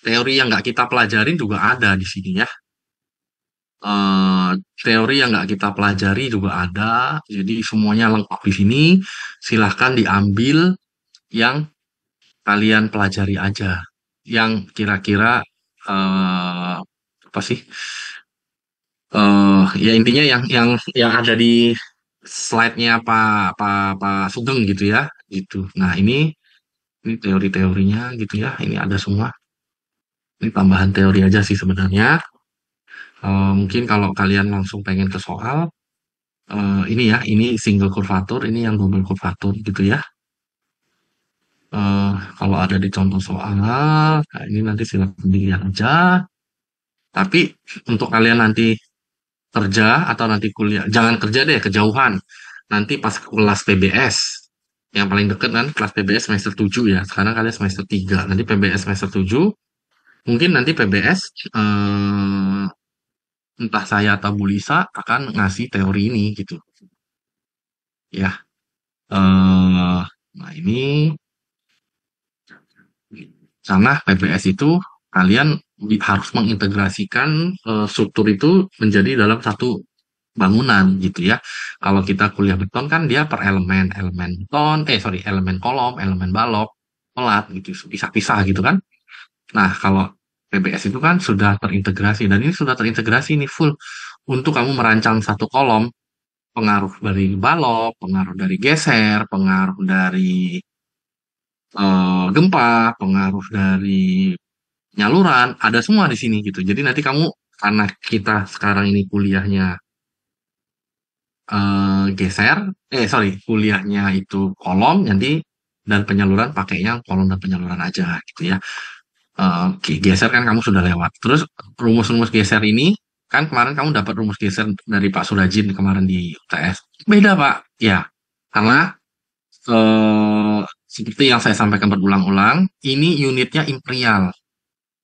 Teori yang nggak kita pelajarin juga ada di sini ya. Eh, Teori yang nggak kita pelajari juga ada. Jadi semuanya lengkap di sini. Silahkan diambil yang kalian pelajari aja. Yang kira-kira apa sih? Ya intinya yang ada di slide-nya Pak Sugeng gitu ya, gitu. Nah ini teori-teorinya gitu ya. Ini ada semua. Ini tambahan teori aja sih sebenarnya. Mungkin kalau kalian langsung pengen ke soal, ini ya, ini single kurvatur, ini yang double kurvatur gitu ya. Kalau ada di contoh soal, nah ini nanti silakan dilihat aja. Tapi untuk kalian nanti kerja atau nanti kuliah, jangan kerja deh, kejauhan. Nanti pas kelas PBS, yang paling deket kan kelas PBS semester 7 ya. Sekarang kalian semester 3, nanti PBS semester 7, mungkin nanti PBS, entah saya atau Bu Lisa akan ngasih teori ini gitu ya. Nah ini karena PBS itu kalian harus mengintegrasikan struktur itu menjadi dalam satu bangunan gitu ya. Kalau kita kuliah beton kan dia per elemen, elemen beton, sorry, elemen kolom, elemen balok, pelat gitu, pisah-pisah gitu kan. Nah, kalau PBS itu kan sudah terintegrasi dan ini sudah terintegrasi nih full untuk kamu merancang satu kolom, pengaruh dari balok, pengaruh dari geser, pengaruh dari gempa, pengaruh dari nyaluran, ada semua di sini gitu. Jadi nanti kamu karena kita sekarang ini kuliahnya geser, sorry, kuliahnya itu kolom nanti dan penyaluran pakainya kolom dan penyaluran aja gitu ya. Oke, geser kan kamu sudah lewat. Terus rumus-rumus geser ini kan kemarin kamu dapat rumus geser dari Pak Surajin kemarin di UTS. Beda Pak, ya karena seperti yang saya sampaikan berulang-ulang, ini unitnya imperial.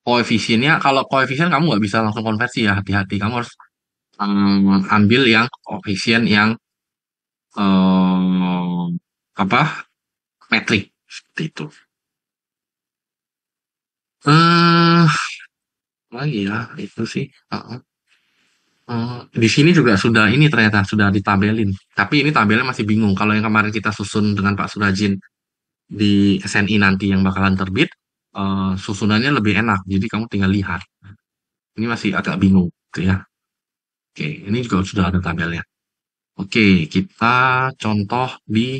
Koefisiennya, kalau koefisien kamu nggak bisa langsung konversi ya, hati-hati. Kamu harus ambil yang koefisien yang eh, apa metrik seperti itu. Eh lagi ya itu sih. Di sini juga sudah ini ternyata sudah ditabelin. Tapi ini tabelnya masih bingung. Kalau yang kemarin kita susun dengan Pak Surajin di SNI nanti yang bakalan terbit, susunannya lebih enak. Jadi kamu tinggal lihat. Ini masih agak bingung, gitu ya. Oke, ini juga sudah ada tabelnya. Oke, kita contoh di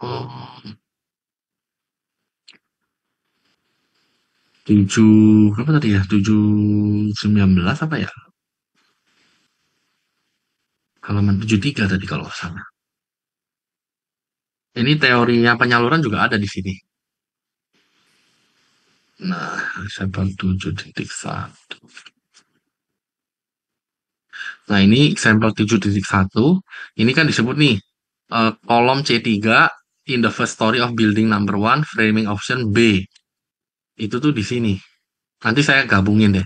eh, 7 apa tadi ya? 719 apa ya? Halaman 73 tadi kalau nggak salah. Ini teorinya penyaluran juga ada di sini. Nah, sampel 7.1. Nah, ini sampel 7.1. Ini kan disebut nih, kolom C3 in the first story of building number one, framing option B. Itu tuh di sini. Nanti saya gabungin deh.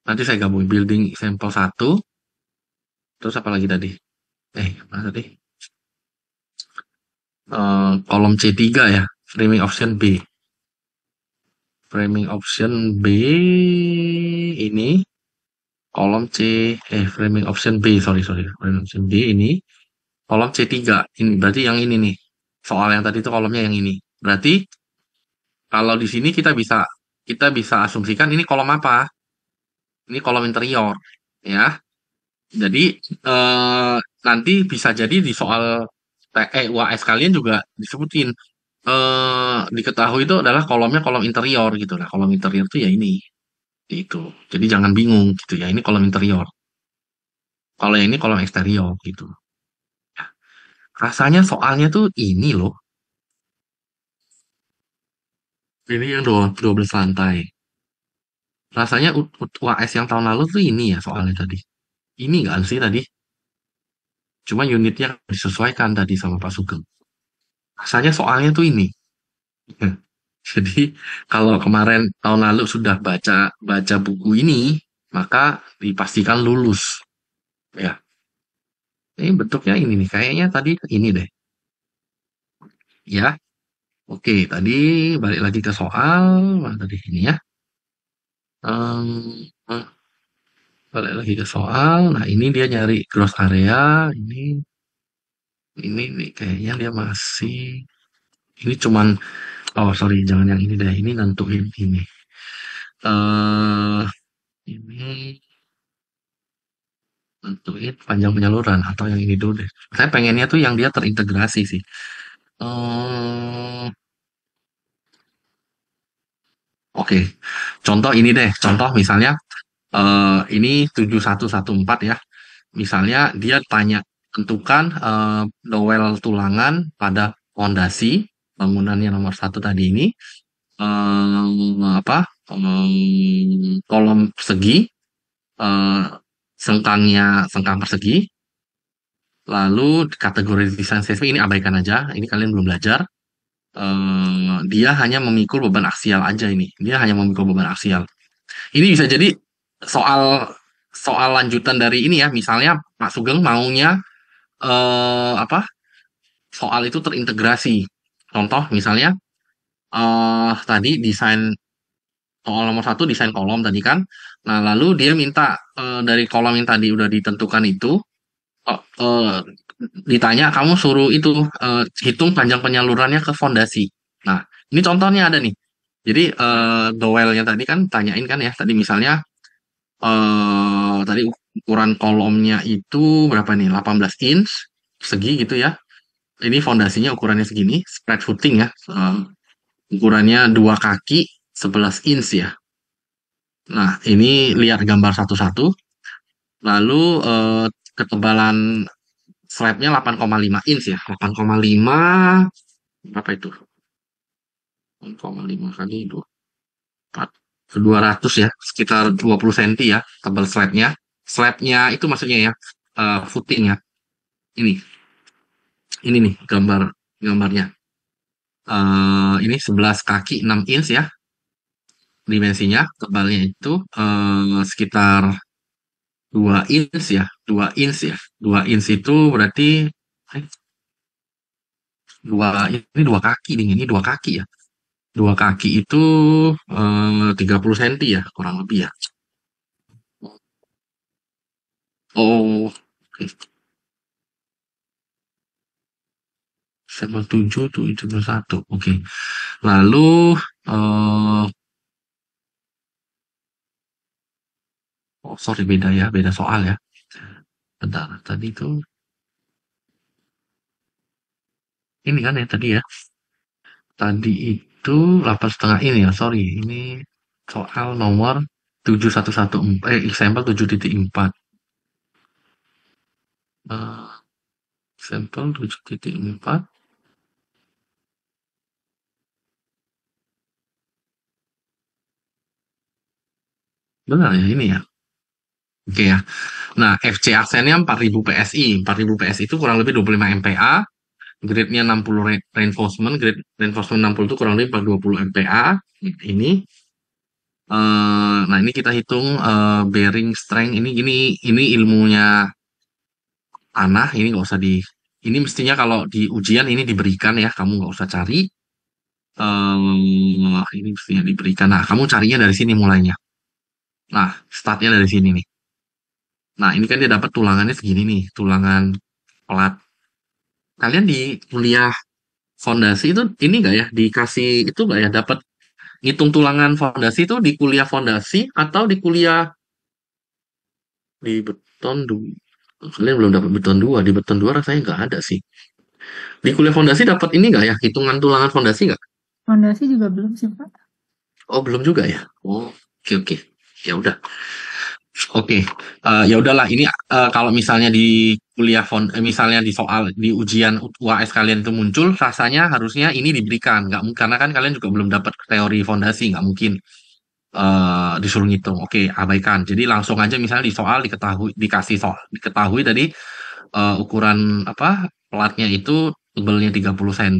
Nanti saya gabungin building sampel 1. Terus apa lagi tadi? Mana tadi? Kolom C3 ya. Framing option B. Framing option B ini kolom framing option B, sorry, sorry. Framing option B ini kolom C3. Ini berarti yang ini nih. Soal yang tadi itu kolomnya yang ini. Berarti kalau di sini kita bisa asumsikan ini kolom apa? Ini kolom interior, ya. Jadi eh, nanti bisa jadi di soal UAS kalian juga disebutin diketahui itu adalah kolomnya kolom interior gitu lah. Kolom interior itu ya ini itu. Jadi jangan bingung gitu ya. Ini kolom interior. Kalau yang ini kolom eksterior gitu. Rasanya soalnya tuh ini loh. Ini yang 12 lantai. Rasanya UAS yang tahun lalu tuh ini ya soalnya tadi. Ini nggak sih tadi? Cuma unitnya disesuaikan tadi sama Pak Sugeng. Rasanya soalnya tuh ini. Jadi kalau kemarin tahun lalu sudah baca baca buku ini, maka dipastikan lulus. Ya, ini bentuknya ini nih. Kayaknya tadi ini deh. Ya, oke. Tadi balik lagi ke soal. Mana tadi ini ya. Em, eh, balik lagi ke soal. Nah, ini dia nyari gross area. Ini nih kayaknya dia masih. Ini cuman. Oh, sorry. Jangan yang ini deh. Ini nentuin ini. eh ini nentuin panjang penyaluran atau yang ini dulu deh. Saya pengennya tuh yang dia terintegrasi sih. Eh, oke, contoh ini deh. Contoh misalnya Ini 7114 ya. Misalnya dia tanya tentukan dowel tulangan pada fondasi bangunan yang nomor satu tadi ini, apa, kolom persegi, eh, sengkang persegi, lalu kategori desain seismik ini abaikan aja, ini kalian belum belajar. Dia hanya memikul beban aksial aja ini, dia hanya memikul beban aksial. Ini bisa jadi soal soal lanjutan dari ini ya, misalnya Pak Sugeng maunya apa, soal itu terintegrasi. Contoh misalnya tadi desain soal nomor satu desain kolom tadi kan. Nah lalu dia minta dari kolom yang tadi udah ditentukan itu, oh, ditanya kamu suruh itu hitung panjang penyalurannya ke fondasi. Nah ini contohnya ada nih. Jadi dowelnya tadi kan tanyain kan ya. Tadi misalnya tadi ukuran kolomnya itu berapa nih? 18 inch segi gitu ya. Ini fondasinya ukurannya segini, spread footing ya. Ukurannya 2 kaki 11 inch ya. Nah, ini lihat gambar satu-satu. Lalu ketebalan slabnya 8,5 inch ya. 8,5 berapa itu? 8,5 kali 24. 200 ya, sekitar 20 cm ya tebal slabnya. Slabnya itu maksudnya ya, footing ya. Ini, ini nih gambarnya. Ini 11 kaki 6 inch ya dimensinya. Tebalnya itu sekitar 2 inch ya. 2 inch ya. 2 inch itu berarti eh, ini 2 kaki nih. Ini 2 kaki ya. 2 kaki itu 30 cm ya kurang lebih ya. Oh, oke. Sampel 7 tuh 71. Oke. Lalu eh oh sorry beda ya, beda soal ya. Bentar, tadi itu ini kan ya tadi ya. Tadi itu 8,5 ini ya, sorry. Ini soal nomor 7114, example 7.4. Eh, Example 7.4. Benar ya ini ya. Oke ya. Nah, FC aksennya 4000 PSI. 4000 PSI itu kurang lebih 25 MPa. Grade-nya 60 reinforcement. Grade reinforcement 60 itu kurang lebih 420 MPa. Ini nah ini kita hitung bearing strength ini ilmunya tanah ini nggak usah ini mestinya kalau di ujian ini diberikan ya kamu nggak usah cari ini mestinya diberikan nah kamu carinya dari sini mulainya nah startnya dari sini nih nah ini kan dia dapat tulangannya segini nih tulangan pelat kalian di kuliah fondasi itu ini nggak ya dikasih itu nggak ya dapat ngitung tulangan fondasi itu di kuliah fondasi atau di kuliah di beton dulu kalian belum dapat beton dua di beton dua rasanya nggak ada sih di kuliah fondasi dapat ini nggak ya hitungan tulangan fondasi nggak? Fondasi juga belum sih, Pak. Oh belum juga ya. Oh oke oke ya udah oke. Ya udahlah ini kalau misalnya di kuliah misalnya di soal di ujian UAS kalian itu muncul rasanya harusnya ini diberikan nggak karena kan kalian juga belum dapat teori fondasi nggak mungkin disuruh ngitung. Oke abaikan jadi langsung aja misalnya di soal dikasih soal diketahui tadi ukuran apa pelatnya itu tebelnya 30 cm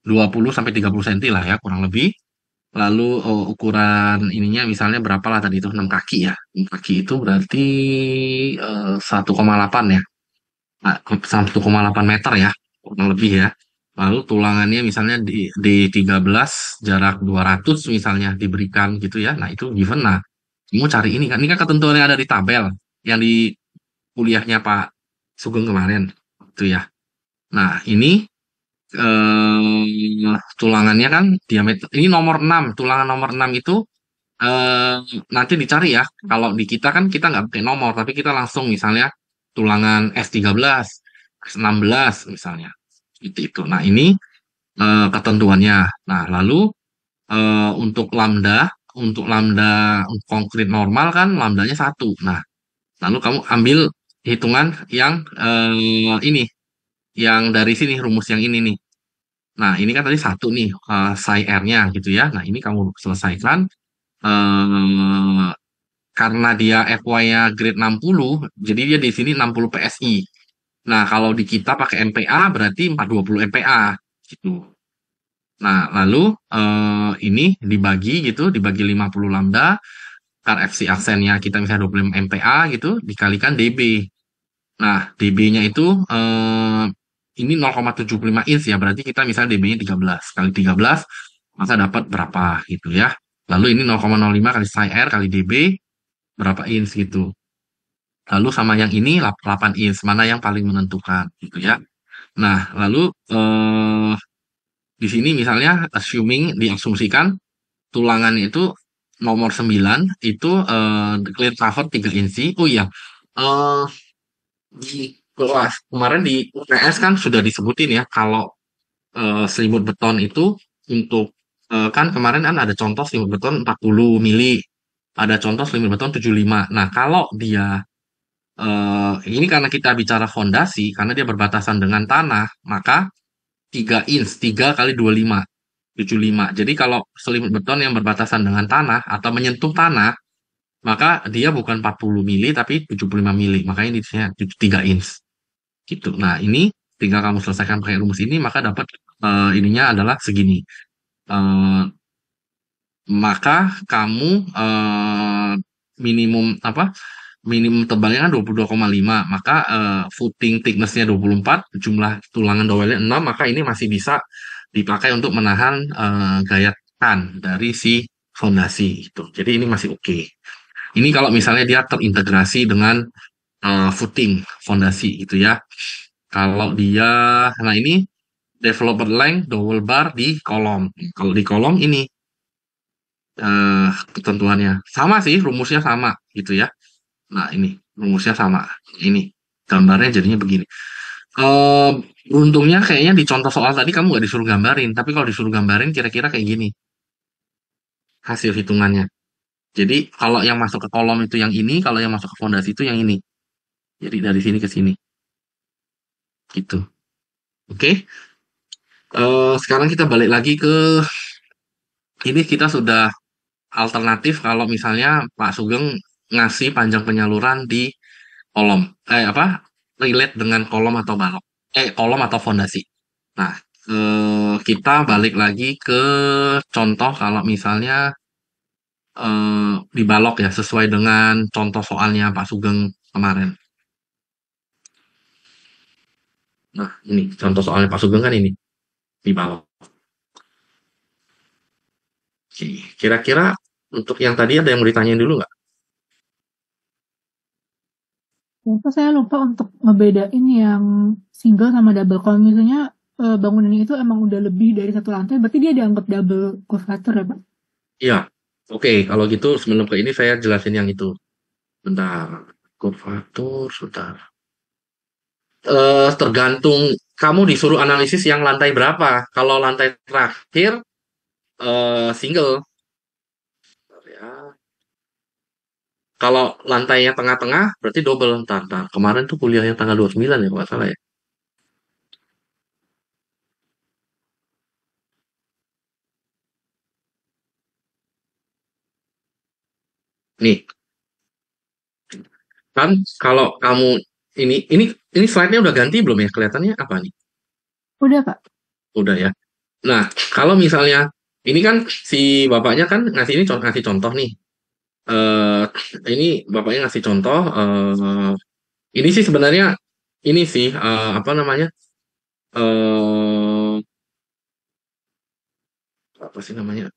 20 sampai 30 cm lah ya kurang lebih. Lalu ukuran ininya misalnya berapa lah tadi itu 6 kaki ya. 6 kaki itu berarti 1,8 ya. 1,8 meter ya kurang lebih ya. Lalu tulangannya misalnya di 13 jarak 200 misalnya diberikan gitu ya. Nah, itu given nah. Kamu cari ini kan. Ini kan ketentuan yang ada di tabel yang di kuliahnya Pak Sugeng kemarin. Itu ya. Nah, ini tulangannya kan diameter ini nomor 6 tulangan nomor 6 itu eh, nanti dicari ya kalau di kita kan kita nggak pakai nomor tapi kita langsung misalnya tulangan S13 S16 misalnya itu nah ini ketentuannya nah lalu untuk lambda untuk lambda konkret normal kan lambdanya 1. Nah, lalu kamu ambil hitungan yang ini, yang dari sini rumus yang ini nih. Nah, ini kan tadi 1 nih psi R-nya gitu ya. Nah, ini kamu selesaikan eh karena dia FY-nya grade 60, jadi dia di sini 60 PSI. Nah, kalau di kita pakai MPA berarti 420 MPA gitu. Nah, lalu ini dibagi gitu, dibagi 50 lambda, kan FC aksennya kita misalnya 25 MPA gitu, dikalikan DB. Nah, DB-nya itu ini 0,75 inch ya, berarti kita misalnya DB-nya 13 kali 13, maka dapat berapa gitu ya. Lalu ini 0,05 kali psi R kali DB, berapa inch gitu. Lalu sama yang ini 8 inch, mana yang paling menentukan gitu ya. Nah, lalu di sini misalnya diasumsikan tulangan itu nomor 9 itu clear cover 3 inci. Oh iya, eh di kelas kemarin di UTS kan sudah disebutin ya kalau selimut beton itu untuk kan kemarin kan ada contoh selimut beton 40 mili, ada contoh selimut beton 75. Nah, kalau dia ini karena kita bicara fondasi, karena dia berbatasan dengan tanah, maka 3 inch, 3 kali 25, 75. Jadi kalau selimut beton yang berbatasan dengan tanah atau menyentuh tanah, maka dia bukan 40 mili tapi 75 mili. Makanya ini 3 inch. Gitu. Nah, ini tinggal kamu selesaikan pakai rumus ini, maka dapat ininya adalah segini. Eh, maka kamu minimum apa? Minimum tebalnya kan 22,5, maka footing thickness-nya 24, jumlah tulangan dowelnya 6, maka ini masih bisa dipakai untuk menahan gaya tekan dari si fondasi itu. Jadi ini masih oke. Ini kalau misalnya dia terintegrasi dengan footing fondasi gitu ya. Kalau dia, nah ini developer length double bar di kolom. Kalau di kolom ini ketentuannya sama sih, rumusnya sama gitu ya. Nah, ini rumusnya sama. Ini gambarnya jadinya begini. Eh Untungnya kayaknya di contoh soal tadi kamu nggak disuruh gambarin, tapi kalau disuruh gambarin kira-kira kayak gini hasil hitungannya. Jadi kalau yang masuk ke kolom itu yang ini, kalau yang masuk ke fondasi itu yang ini. Jadi dari sini ke sini, gitu. Oke. Sekarang kita balik lagi ke ini kita sudah alternatif kalau misalnya Pak Sugeng ngasih panjang penyaluran di kolom apa relate dengan kolom atau balok kolom atau fondasi. Nah, kita balik lagi ke contoh kalau misalnya di balok ya sesuai dengan contoh soalnya Pak Sugeng kemarin. Nah, ini contoh soalnya Pak Sugeng kan ini di balok. Oke, kira-kira untuk yang tadi ada yang mau ditanyain dulu nggak? Ternyata saya lupa untuk ngebedain yang single sama double. Kalau misalnya bangunannya itu emang udah lebih dari satu lantai, berarti dia dianggap double curvature ya, Pak? Iya. Oke, kalau gitu sebelum ke ini saya jelasin yang itu. Bentar. Kurvatur, sudah. Tergantung kamu disuruh analisis yang lantai berapa. Kalau lantai terakhir single ya. Kalau lantainya tengah-tengah berarti double. Ntar, ntar. Kemarin tuh kuliahnya tanggal 29 ya kalau nggak salah ya. Nih, kan kalau kamu ini slide-nya udah ganti belum ya? Kelihatannya apa nih? Udah, Pak. Udah ya. Nah, kalau misalnya ini kan si bapaknya kan ngasih contoh nih. eh ini bapaknya ngasih contoh. Ini sih sebenarnya ini sih apa namanya? eh Apa sih namanya?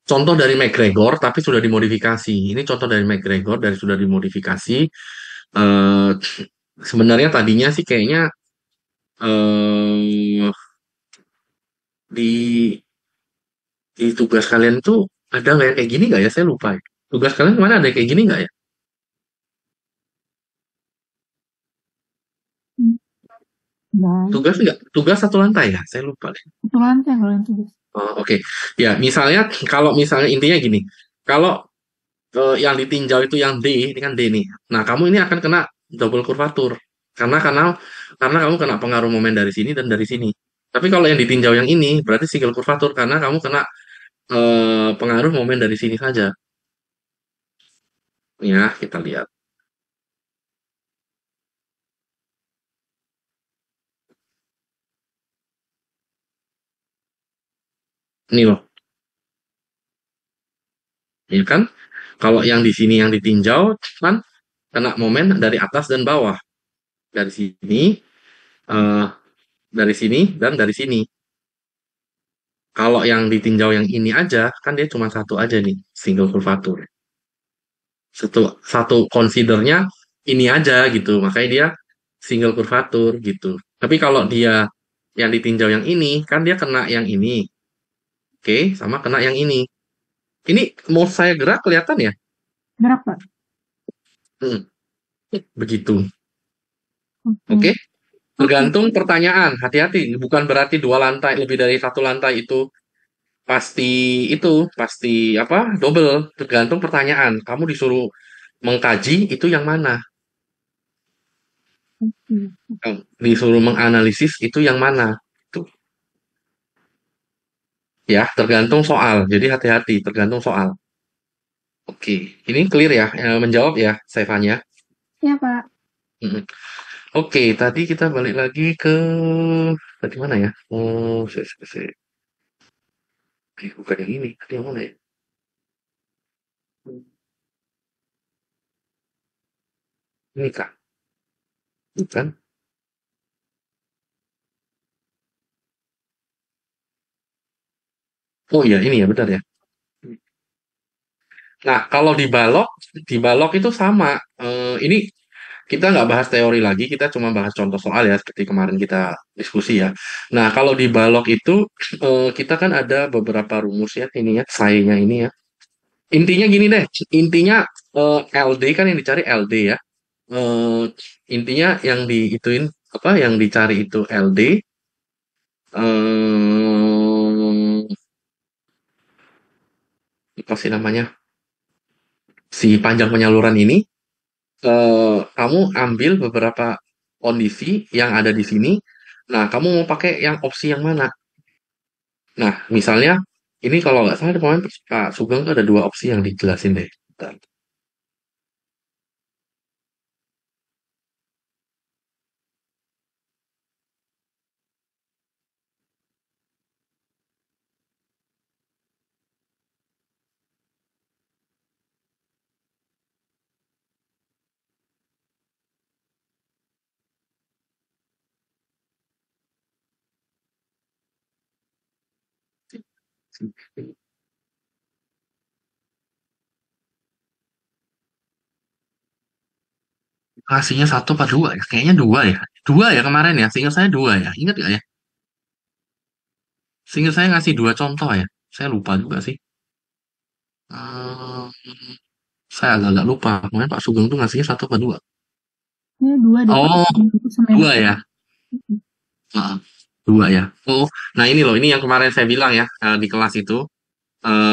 Contoh dari McGregor tapi sudah dimodifikasi. Ini contoh dari McGregor dari sudah dimodifikasi. eh Sebenarnya tadinya sih kayaknya eh di tugas kalian tuh ada nggak yang kayak gini nggak ya? Saya lupa ya. Tugas kalian kemana ada yang kayak gini nggak ya? Baik. Tugas nggak? Tugas satu lantai ya? Saya lupa deh. Satu lantai kalau yang tugas. Oh, oke. Ya, misalnya kalau misalnya intinya gini, kalau yang ditinjau itu yang D, ini kan D nih. Nah, kamu ini akan kena double kurvatur karena kamu kena pengaruh momen dari sini dan dari sini. Tapi kalau yang ditinjau yang ini berarti single kurvatur karena kamu kena pengaruh momen dari sini saja. Ya, kita lihat. Ini loh, ya kan? Kalau yang di sini yang ditinjau kan kena momen dari atas dan bawah. Dari sini, eh, dari sini, dan dari sini. Kalau yang ditinjau yang ini aja, kan dia cuma satu aja nih, single curvature. Satu, satu considernya ini aja gitu, makanya dia single curvature gitu. Tapi kalau dia yang ditinjau yang ini, kan dia kena yang ini, oke, sama kena yang ini. Ini mau saya gerak kelihatan ya? Gerak, Pak. Hmm, begitu, Oke. oke. Oke. Tergantung pertanyaan, hati-hati. Bukan berarti dua lantai, lebih dari satu lantai itu pasti apa double, tergantung pertanyaan. Kamu disuruh mengkaji itu yang mana, Oke. disuruh menganalisis itu yang mana, tuh ya tergantung soal, jadi hati-hati tergantung soal. Oke, ini clear ya, menjawab ya Stefania. Ya, Pak. Mm-mm. Oke, tadi kita balik lagi ke tadi mana ya, oh bukan yang ini, tadi yang mana ya. Ini kah, bukan. Oh iya, ini ya benar ya. Nah, kalau di balok itu sama. Ini kita nggak bahas teori lagi, kita cuma bahas contoh soal ya, seperti kemarin kita diskusi ya. Nah, kalau di balok itu kita kan ada beberapa rumus ya, ini ya, psi-nya ini ya. Intinya gini deh, intinya LD kan yang dicari LD ya. Eh, intinya yang diituin apa, yang dicari itu LD. Apa sih namanya? Si panjang penyaluran ini. Kamu ambil beberapa kondisi yang ada di sini. Nah, kamu mau pakai yang opsi yang mana? Nah, misalnya ini kalau nggak salah kemarin Pak Sugeng tuh ada dua opsi yang dijelasin deh. Bentar. Ngasihnya satu apa dua ya? Kayaknya dua ya. Dua ya kemarin ya. Seingat saya dua ya. Ingat nggak ya? Seingat saya ngasih dua contoh ya. Saya lupa juga sih. Eh, saya agak-agak lupa. Kemarin Pak Sugeng tuh ngasihnya satu apa dua? Ini dua deh, Pak. Oh, Untuk dua semester. ya. Heeh, dua ya. Oh, nah ini loh. Ini yang kemarin saya bilang ya di kelas itu.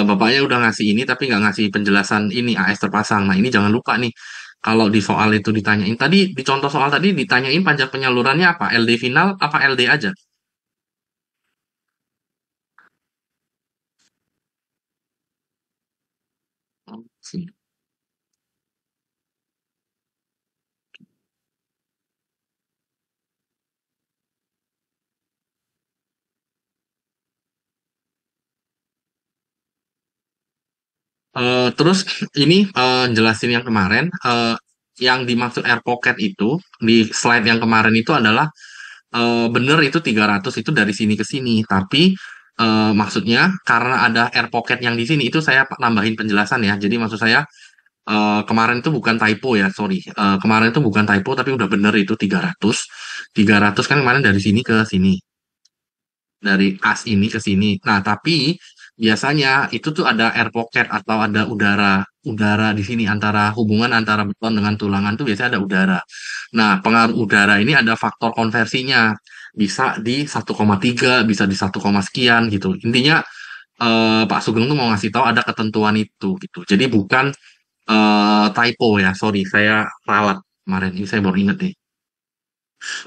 Bapaknya udah ngasih ini tapi nggak ngasih penjelasan ini AS terpasang. Nah ini jangan lupa nih. Kalau di soal itu ditanyain tadi di contoh soal tadi ditanyain panjang penyalurannya apa? LD final apa LD aja? Oh, sih. Terus ini jelasin yang kemarin yang dimaksud air pocket itu di slide yang kemarin itu adalah bener itu 300 itu dari sini ke sini. Tapi maksudnya karena ada air pocket yang di sini itu saya nambahin penjelasan ya. Jadi maksud saya kemarin itu bukan typo ya, sorry. Kemarin itu bukan typo tapi udah bener itu 300. 300 kan kemarin dari sini ke sini. Dari as ini ke sini. Nah, tapi biasanya itu tuh ada air pocket atau ada udara udara di sini antara hubungan antara beton dengan tulangan tuh biasanya ada udara. Nah, pengaruh udara ini ada faktor konversinya. Bisa di 1,3, bisa di 1, sekian gitu. Intinya Pak Sugeng tuh mau ngasih tahu ada ketentuan itu gitu. Jadi bukan typo ya, sorry saya ralat kemarin ini saya baru inget nih.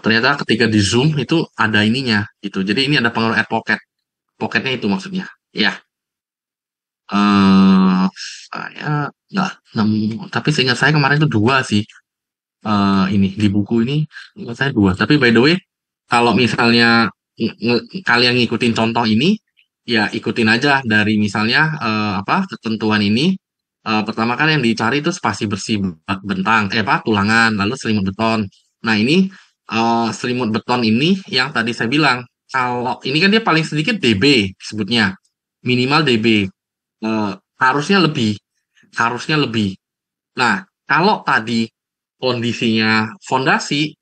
Ternyata ketika di Zoom itu ada ininya gitu. Jadi ini ada pengaruh air pocket. Pocketnya itu maksudnya. Ya, eh saya nggak nemu. Tapi seingat saya kemarin itu dua sih. Ini di buku ini ingat saya dua. Tapi by the way, kalau misalnya kalian ngikutin contoh ini, ya ikutin aja dari misalnya apa ketentuan ini. Pertama kan yang dicari itu spasi bersih bentang, apa tulangan, lalu selimut beton. Nah ini selimut beton ini yang tadi saya bilang, kalau ini kan dia paling sedikit DB disebutnya, minimal DB. Eh, harusnya lebih, harusnya lebih. Nah, kalau tadi kondisinya fondasi,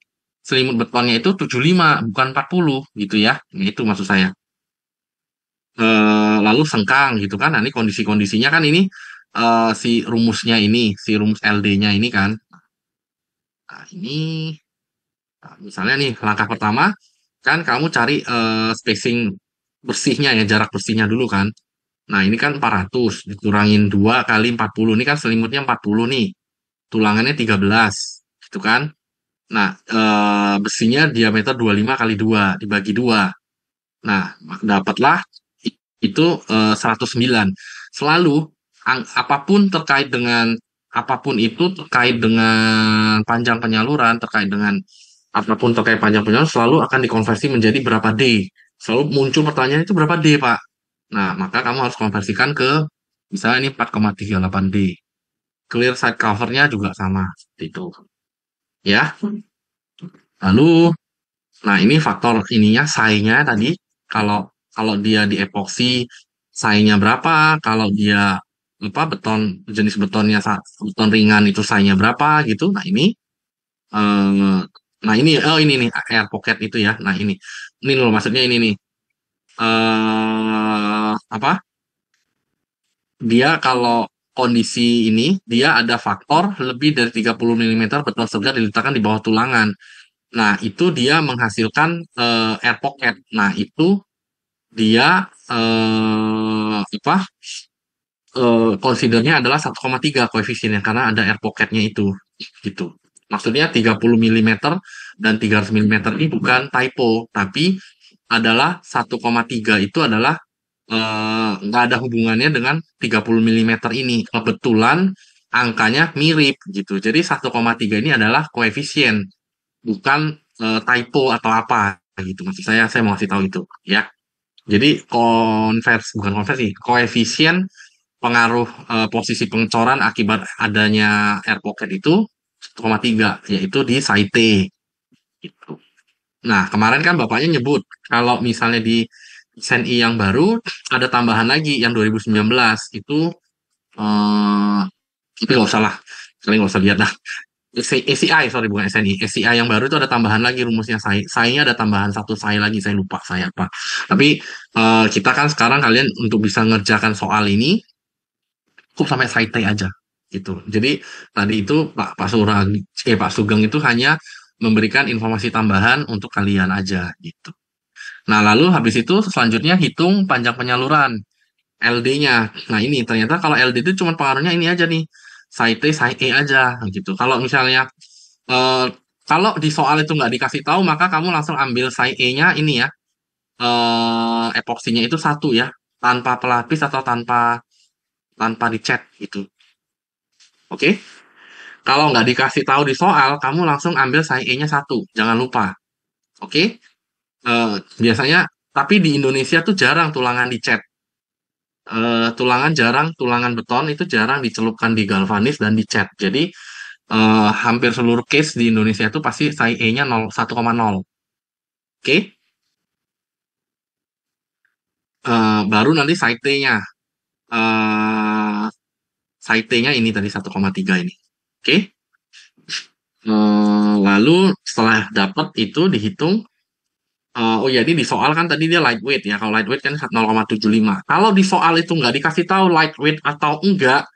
selimut betonnya itu 75 bukan 40 gitu ya. Itu maksud saya. Lalu sengkang gitu kan. Nah, ini kondisi-kondisinya kan ini si rumusnya ini, si rumus LD-nya ini kan. Nah, ini misalnya nih langkah pertama kan kamu cari spacing bersihnya ya, jarak bersihnya dulu kan. Nah, ini kan 400 dikurangin 2 kali 40. Ini kan selimutnya 40 nih. Tulangannya 13 gitu kan. Nah, besinya diameter 25 kali 2 dibagi 2. Nah, dapatlah itu 109. Selalu apapun terkait dengan apapun itu terkait dengan panjang penyaluran, terkait dengan apapun terkait panjang penyaluran selalu akan dikonversi menjadi berapa D. Selalu muncul pertanyaan itu berapa D, Pak? Nah, maka kamu harus konversikan ke misalnya ini 4,38 D. Clear side covernya juga sama seperti itu. Ya. Lalu nah, ini faktor ininya size-nya tadi. Kalau kalau dia di epoksi size-nya berapa, kalau dia apa beton jenis betonnya beton ringan itu size-nya berapa gitu. Nah, eh nah ini oh ini nih air pocket itu ya. Nah, ini loh maksudnya ini nih. Apa? Dia kalau kondisi ini dia ada faktor lebih dari 30 milimeter beton segar diletakkan di bawah tulangan. Nah, itu dia menghasilkan air pocket. Nah, itu dia apa considernya adalah 1,3 koefisiennya karena ada air pocketnya itu gitu. Maksudnya 30 milimeter dan 300 milimeter ini bukan typo, tapi adalah 1,3 itu adalah nggak ada hubungannya dengan 30 milimeter ini. Kebetulan angkanya mirip gitu. Jadi 1,3 ini adalah koefisien, bukan typo atau apa gitu. Maksud saya mau kasih tahu itu ya. Jadi bukan konversi, koefisien pengaruh posisi pengecoran akibat adanya air pocket itu 1,3 yaitu di site gitu. Nah, kemarin kan Bapaknya nyebut kalau misalnya di SNI yang baru ada tambahan lagi yang 2019 itu eh tapi nggak usah lah, kalian nggak usah lihat dah. ACI, sorry bukan SNI. ACI yang baru itu ada tambahan lagi rumusnya saya ada tambahan satu saya lagi saya lupa saya apa. Tapi kita kan sekarang kalian untuk bisa ngerjakan soal ini cukup sampai site aja gitu. Jadi tadi itu Pak Sugeng itu hanya memberikan informasi tambahan untuk kalian aja gitu. Nah, lalu habis itu selanjutnya hitung panjang penyaluran LD-nya. Nah, ini ternyata kalau LD itu cuma pengaruhnya ini aja nih. Site, site E aja gitu. Kalau misalnya eh, kalau di soal itu nggak dikasih tahu, maka kamu langsung ambil site E-nya ini ya. Epoksinya itu satu ya, tanpa pelapis atau tanpa tanpa dicat gitu. Oke? Kalau nggak dikasih tahu di soal, kamu langsung ambil site E-nya satu. Jangan lupa. Oke? Biasanya, tapi di Indonesia tuh jarang tulangan dicat. Tulangan beton itu jarang dicelupkan di galvanis dan dicat. Jadi hampir seluruh case di Indonesia itu pasti SAI E-nya 1,0. Oke. Baru nanti SAI T-nya. SAI T-nya ini tadi 1,3 ini. Oke. Lalu setelah dapat itu dihitung. Oh ya, ini di soal kan tadi dia lightweight ya. Kalau lightweight kan 0,75. Kalau di soal itu nggak dikasih tahu lightweight atau enggak,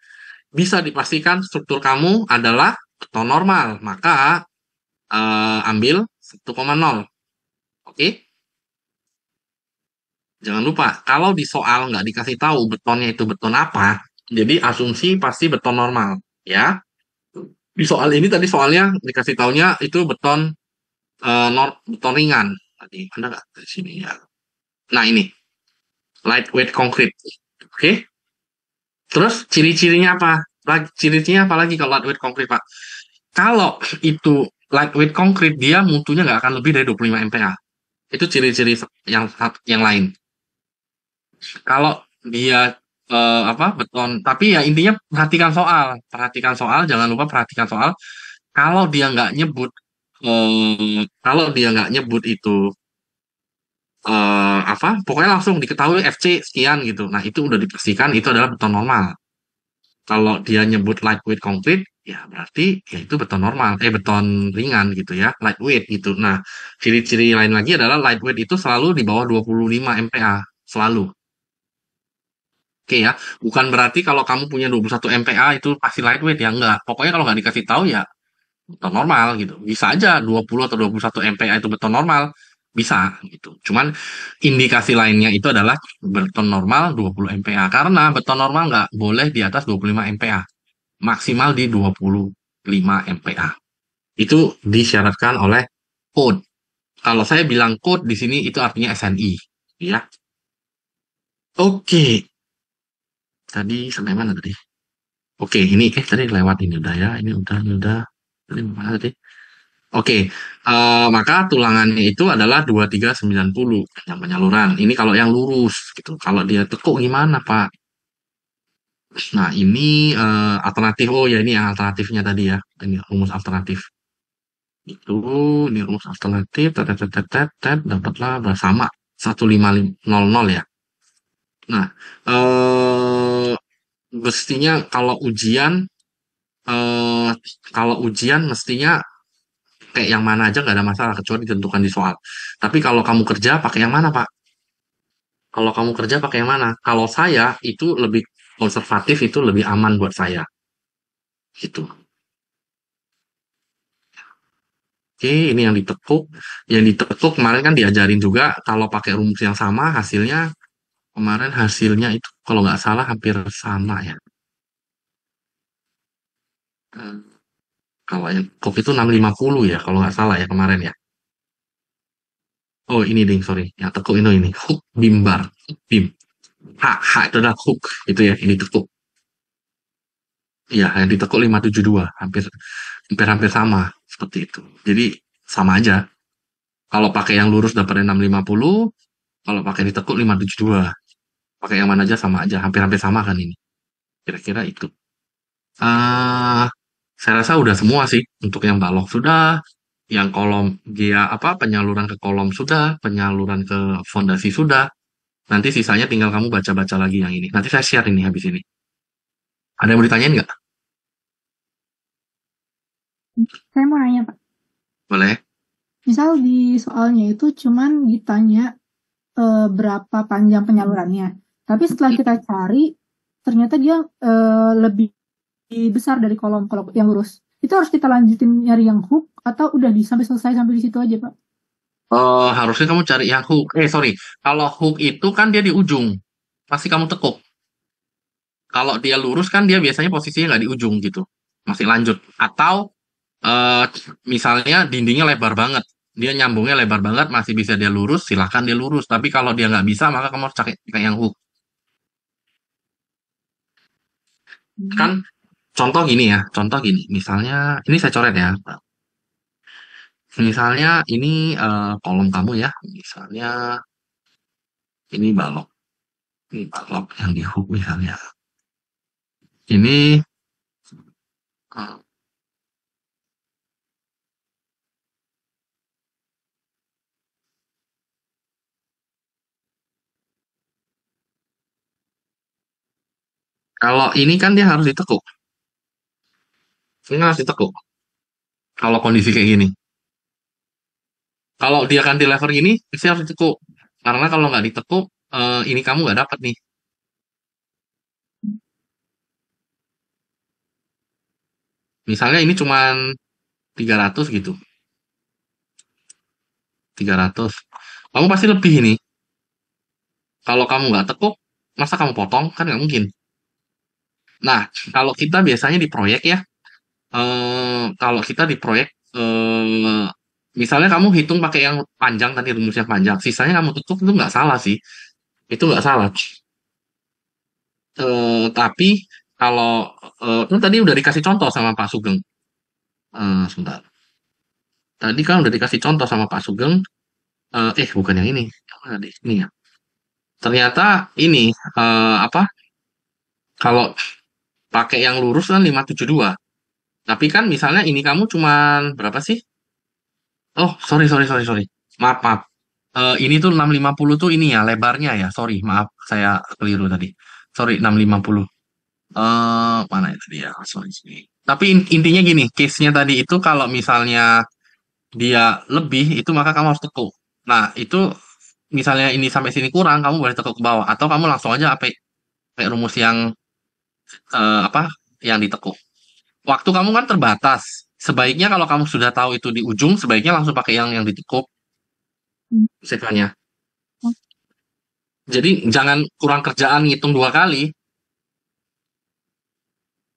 bisa dipastikan struktur kamu adalah beton normal. Maka ambil 1,0. Oke? Jangan lupa, kalau di soal nggak dikasih tahu betonnya itu beton apa, jadi asumsi pasti beton normal, ya. Di soal ini tadi soalnya dikasih taunya itu beton beton ringan. Tadi ada nggak di sini ya? Nah ini lightweight concrete, oke? Terus ciri-cirinya apa? Ciri-cirinya apa lagi kalau lightweight concrete, Pak? Kalau itu lightweight concrete, dia mutunya nggak akan lebih dari 25 MPa. Itu ciri-ciri yang lain. Kalau dia apa beton, tapi ya intinya perhatikan soal, jangan lupa perhatikan soal. Kalau dia nggak nyebut, kalau dia nggak nyebut itu apa, pokoknya langsung diketahui FC sekian gitu. Nah itu udah dipastikan itu adalah beton normal. Kalau dia nyebut lightweight concrete, ya berarti ya itu beton normal, beton ringan gitu ya, lightweight gitu. Nah, ciri-ciri lain lagi adalah lightweight itu selalu di bawah 25 MPa, selalu. Oke ya, bukan berarti kalau kamu punya 21 MPa itu pasti lightweight ya, enggak. Pokoknya kalau nggak dikasih tahu ya beton normal gitu. Bisa aja 20 atau 21 MPa itu beton normal, bisa gitu. Cuman indikasi lainnya itu adalah beton normal 20 MPa. Karena beton normal nggak boleh di atas 25 MPa, maksimal di 25 MPa. Itu disyaratkan oleh code. Kalau saya bilang code di sini itu artinya SNI, ya. Oke, tadi sampai mana tadi? Oke, ini tadi lewat ini udah ya, ini udah. Tadi mana tadi? Oke, maka tulangannya itu adalah 2390 yang penyaluran. Ini kalau yang lurus gitu. Kalau dia tekuk gimana, Pak? Nah, ini alternatif. Oh ya, ini yang alternatifnya tadi ya. Ini rumus alternatif. Itu ini rumus alternatif. Tet, tet, tet, tet, tet, tet, dapatlah bersama 15500 ya. Nah, eh mestinya eh kalau ujian mestinya kayak yang mana aja nggak ada masalah kecuali ditentukan di soal. Tapi kalau kamu kerja pakai yang mana, Pak? Kalau kamu kerja pakai yang mana? Kalau saya itu lebih konservatif, itu lebih aman buat saya. Gitu. Oke, ini yang ditekuk. Yang ditekuk kemarin kan diajarin juga kalau pakai rumus yang sama hasilnya kemarin hasilnya itu kalau nggak salah hampir sama ya. Eh, Kalau yang tekuk itu 650 ya kalau nggak salah ya kemarin ya. Oh ini ding sorry, yang tekuk ini hook bimbar, bim. H itu adalah hook itu ya ini tekuk. Iya, yang ditekuk 572 hampir hampir hampir sama seperti itu. Jadi sama aja. Kalau pakai yang lurus dapatnya 650, kalau pakai ditekuk 572. Pakai yang mana aja sama aja, hampir-hampir sama kan ini. Kira-kira itu. Ah, saya rasa udah semua sih untuk yang balok sudah, yang kolom dia apa penyaluran ke kolom sudah, penyaluran ke fondasi sudah. Nanti sisanya tinggal kamu baca-baca lagi yang ini. Nanti saya share ini habis ini. Ada yang mau ditanyain nggak? Saya mau nanya, Pak. Boleh. Misal di soalnya itu cuman ditanya berapa panjang penyalurannya. Tapi setelah kita cari, ternyata dia lebih besar dari kolom kalau yang lurus. Itu harus kita lanjutin nyari yang hook atau udah sampai selesai sampai di situ aja, Pak? Harusnya kamu cari yang hook. Sorry. Kalau hook itu kan dia di ujung. Pasti kamu tekuk. Kalau dia lurus kan dia biasanya posisinya nggak di ujung gitu. Masih lanjut. Atau eh misalnya dindingnya lebar banget. Dia nyambungnya lebar banget, masih bisa dia lurus, silahkan dia lurus. Tapi kalau dia nggak bisa, maka kamu harus pakai yang hook. Kan contoh gini ya, contoh gini. Misalnya, ini saya coret ya. Misalnya ini kolom kamu ya. Misalnya ini balok. Ini balok yang di hook misalnya. Ini eh, kalau ini kan dia harus ditekuk. Ini harus ditekuk. Kalau kondisi kayak gini. Kalau dia cantilever gini, pasti harus ditekuk. Karena kalau nggak ditekuk, ini kamu nggak dapat nih. Misalnya ini cuman 300 gitu. 300. Kamu pasti lebih ini. Kalau kamu nggak tekuk, masa kamu potong? Kan nggak mungkin. Nah, kalau kita biasanya di proyek ya, kalau kita di proyek, eh, misalnya kamu hitung pakai yang panjang tadi rumusnya panjang, sisanya kamu tutup itu nggak salah sih, itu nggak salah. Tapi kalau kan tadi udah dikasih contoh sama Pak Sugeng, sebentar. Tadi kan udah dikasih contoh sama Pak Sugeng, bukan yang ini, yang mana deh? Ini ya. Ternyata ini apa? Kalau pakai yang lurus kan 572. Tapi kan misalnya ini kamu cuman berapa sih? Oh, sorry, sorry, sorry, sorry. Maaf, maaf. Ini tuh 650 tuh ini ya, lebarnya ya. Sorry, maaf. Saya keliru tadi. Sorry, 650. Mana itu dia? Sorry, sorry. Tapi intinya gini, case-nya tadi itu kalau misalnya dia lebih, itu maka kamu harus tekuk. Nah, itu misalnya ini sampai sini kurang, kamu boleh tekuk ke bawah. Atau kamu langsung aja pakai rumus yang apa? Yang ditekuk. Waktu kamu kan terbatas. Sebaiknya kalau kamu sudah tahu itu di ujung, sebaiknya langsung pakai yang ditekuk sisanya. Jadi jangan kurang kerjaan ngitung dua kali.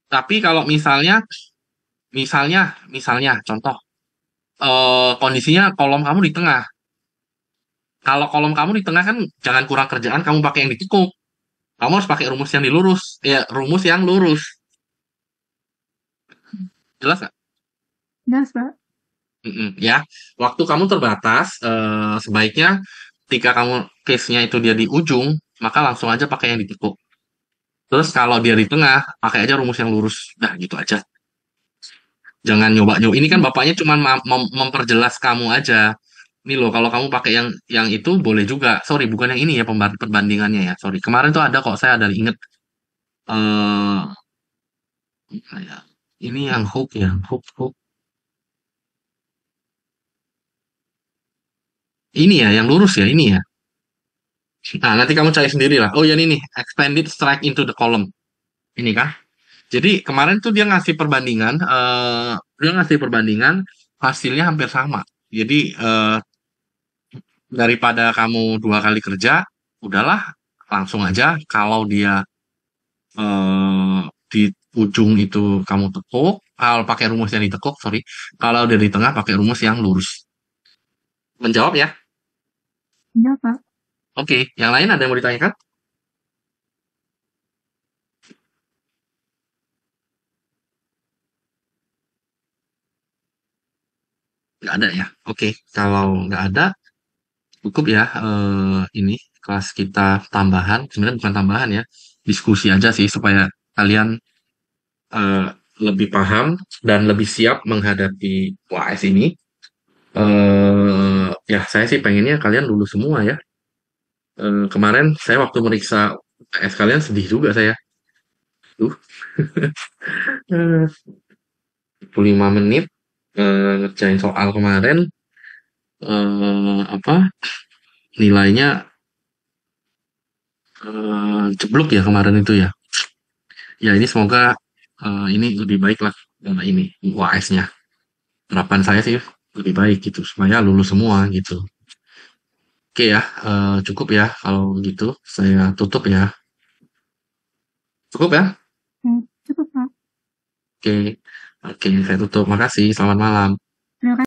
Tapi kalau misalnya, misalnya, contoh, kondisinya kolom kamu di tengah. Kalau kolom kamu di tengah kan jangan kurang kerjaan kamu pakai yang ditekuk. Kamu harus pakai rumus yang dilurus. Ya, rumus yang lurus. Jelas nggak? Jelas, Pak. Ya, waktu kamu terbatas, sebaiknya ketika kamu case-nya itu dia di ujung, maka langsung aja pakai yang ditekuk. Terus kalau dia di tengah, pakai aja rumus yang lurus. Nah, gitu aja. Jangan nyoba-nyoba. Ini kan bapaknya cuma memperjelas kamu aja. Ini loh, kalau kamu pakai yang itu boleh juga. Sorry, bukan yang ini ya perbandingannya ya. Sorry. Kemarin tuh ada kok, saya ada inget. eh kayak ini yang hook ya, hook. Ini ya, yang lurus ya, ini ya. Nah, nanti kamu cari sendiri lah. Oh ya ini nih, extended strike into the column. Ini kah? Jadi kemarin tuh dia ngasih perbandingan hasilnya hampir sama. Jadi daripada kamu dua kali kerja, udahlah langsung aja kalau dia di ujung itu kamu tekuk, kalau pakai rumus yang ditekuk, sorry, kalau dari tengah pakai rumus yang lurus. Menjawab ya? Iya, Pak. Oke, yang lain ada yang mau ditanyakan? Nggak ada ya? Oke, kalau nggak ada, cukup ya ini kelas kita tambahan. Sebenarnya bukan tambahan ya, diskusi aja sih supaya kalian eh, lebih paham dan lebih siap menghadapi UAS ini. Ya saya sih pengennya kalian lulus semua ya. Kemarin saya waktu meriksa UTS kalian sedih juga saya. Tuh, 45 menit ngerjain soal kemarin, apa nilainya jeblok ya kemarin itu ya. Ya ini semoga ini lebih baik lah ini UAS-nya. Harapan saya sih lebih baik gitu supaya lulus semua gitu. Oke ya, cukup ya kalau gitu. Saya tutup ya. Cukup ya? Oke, cukup, Pak. Oke, oke, saya tutup. Makasih. Selamat malam. Terima kasih.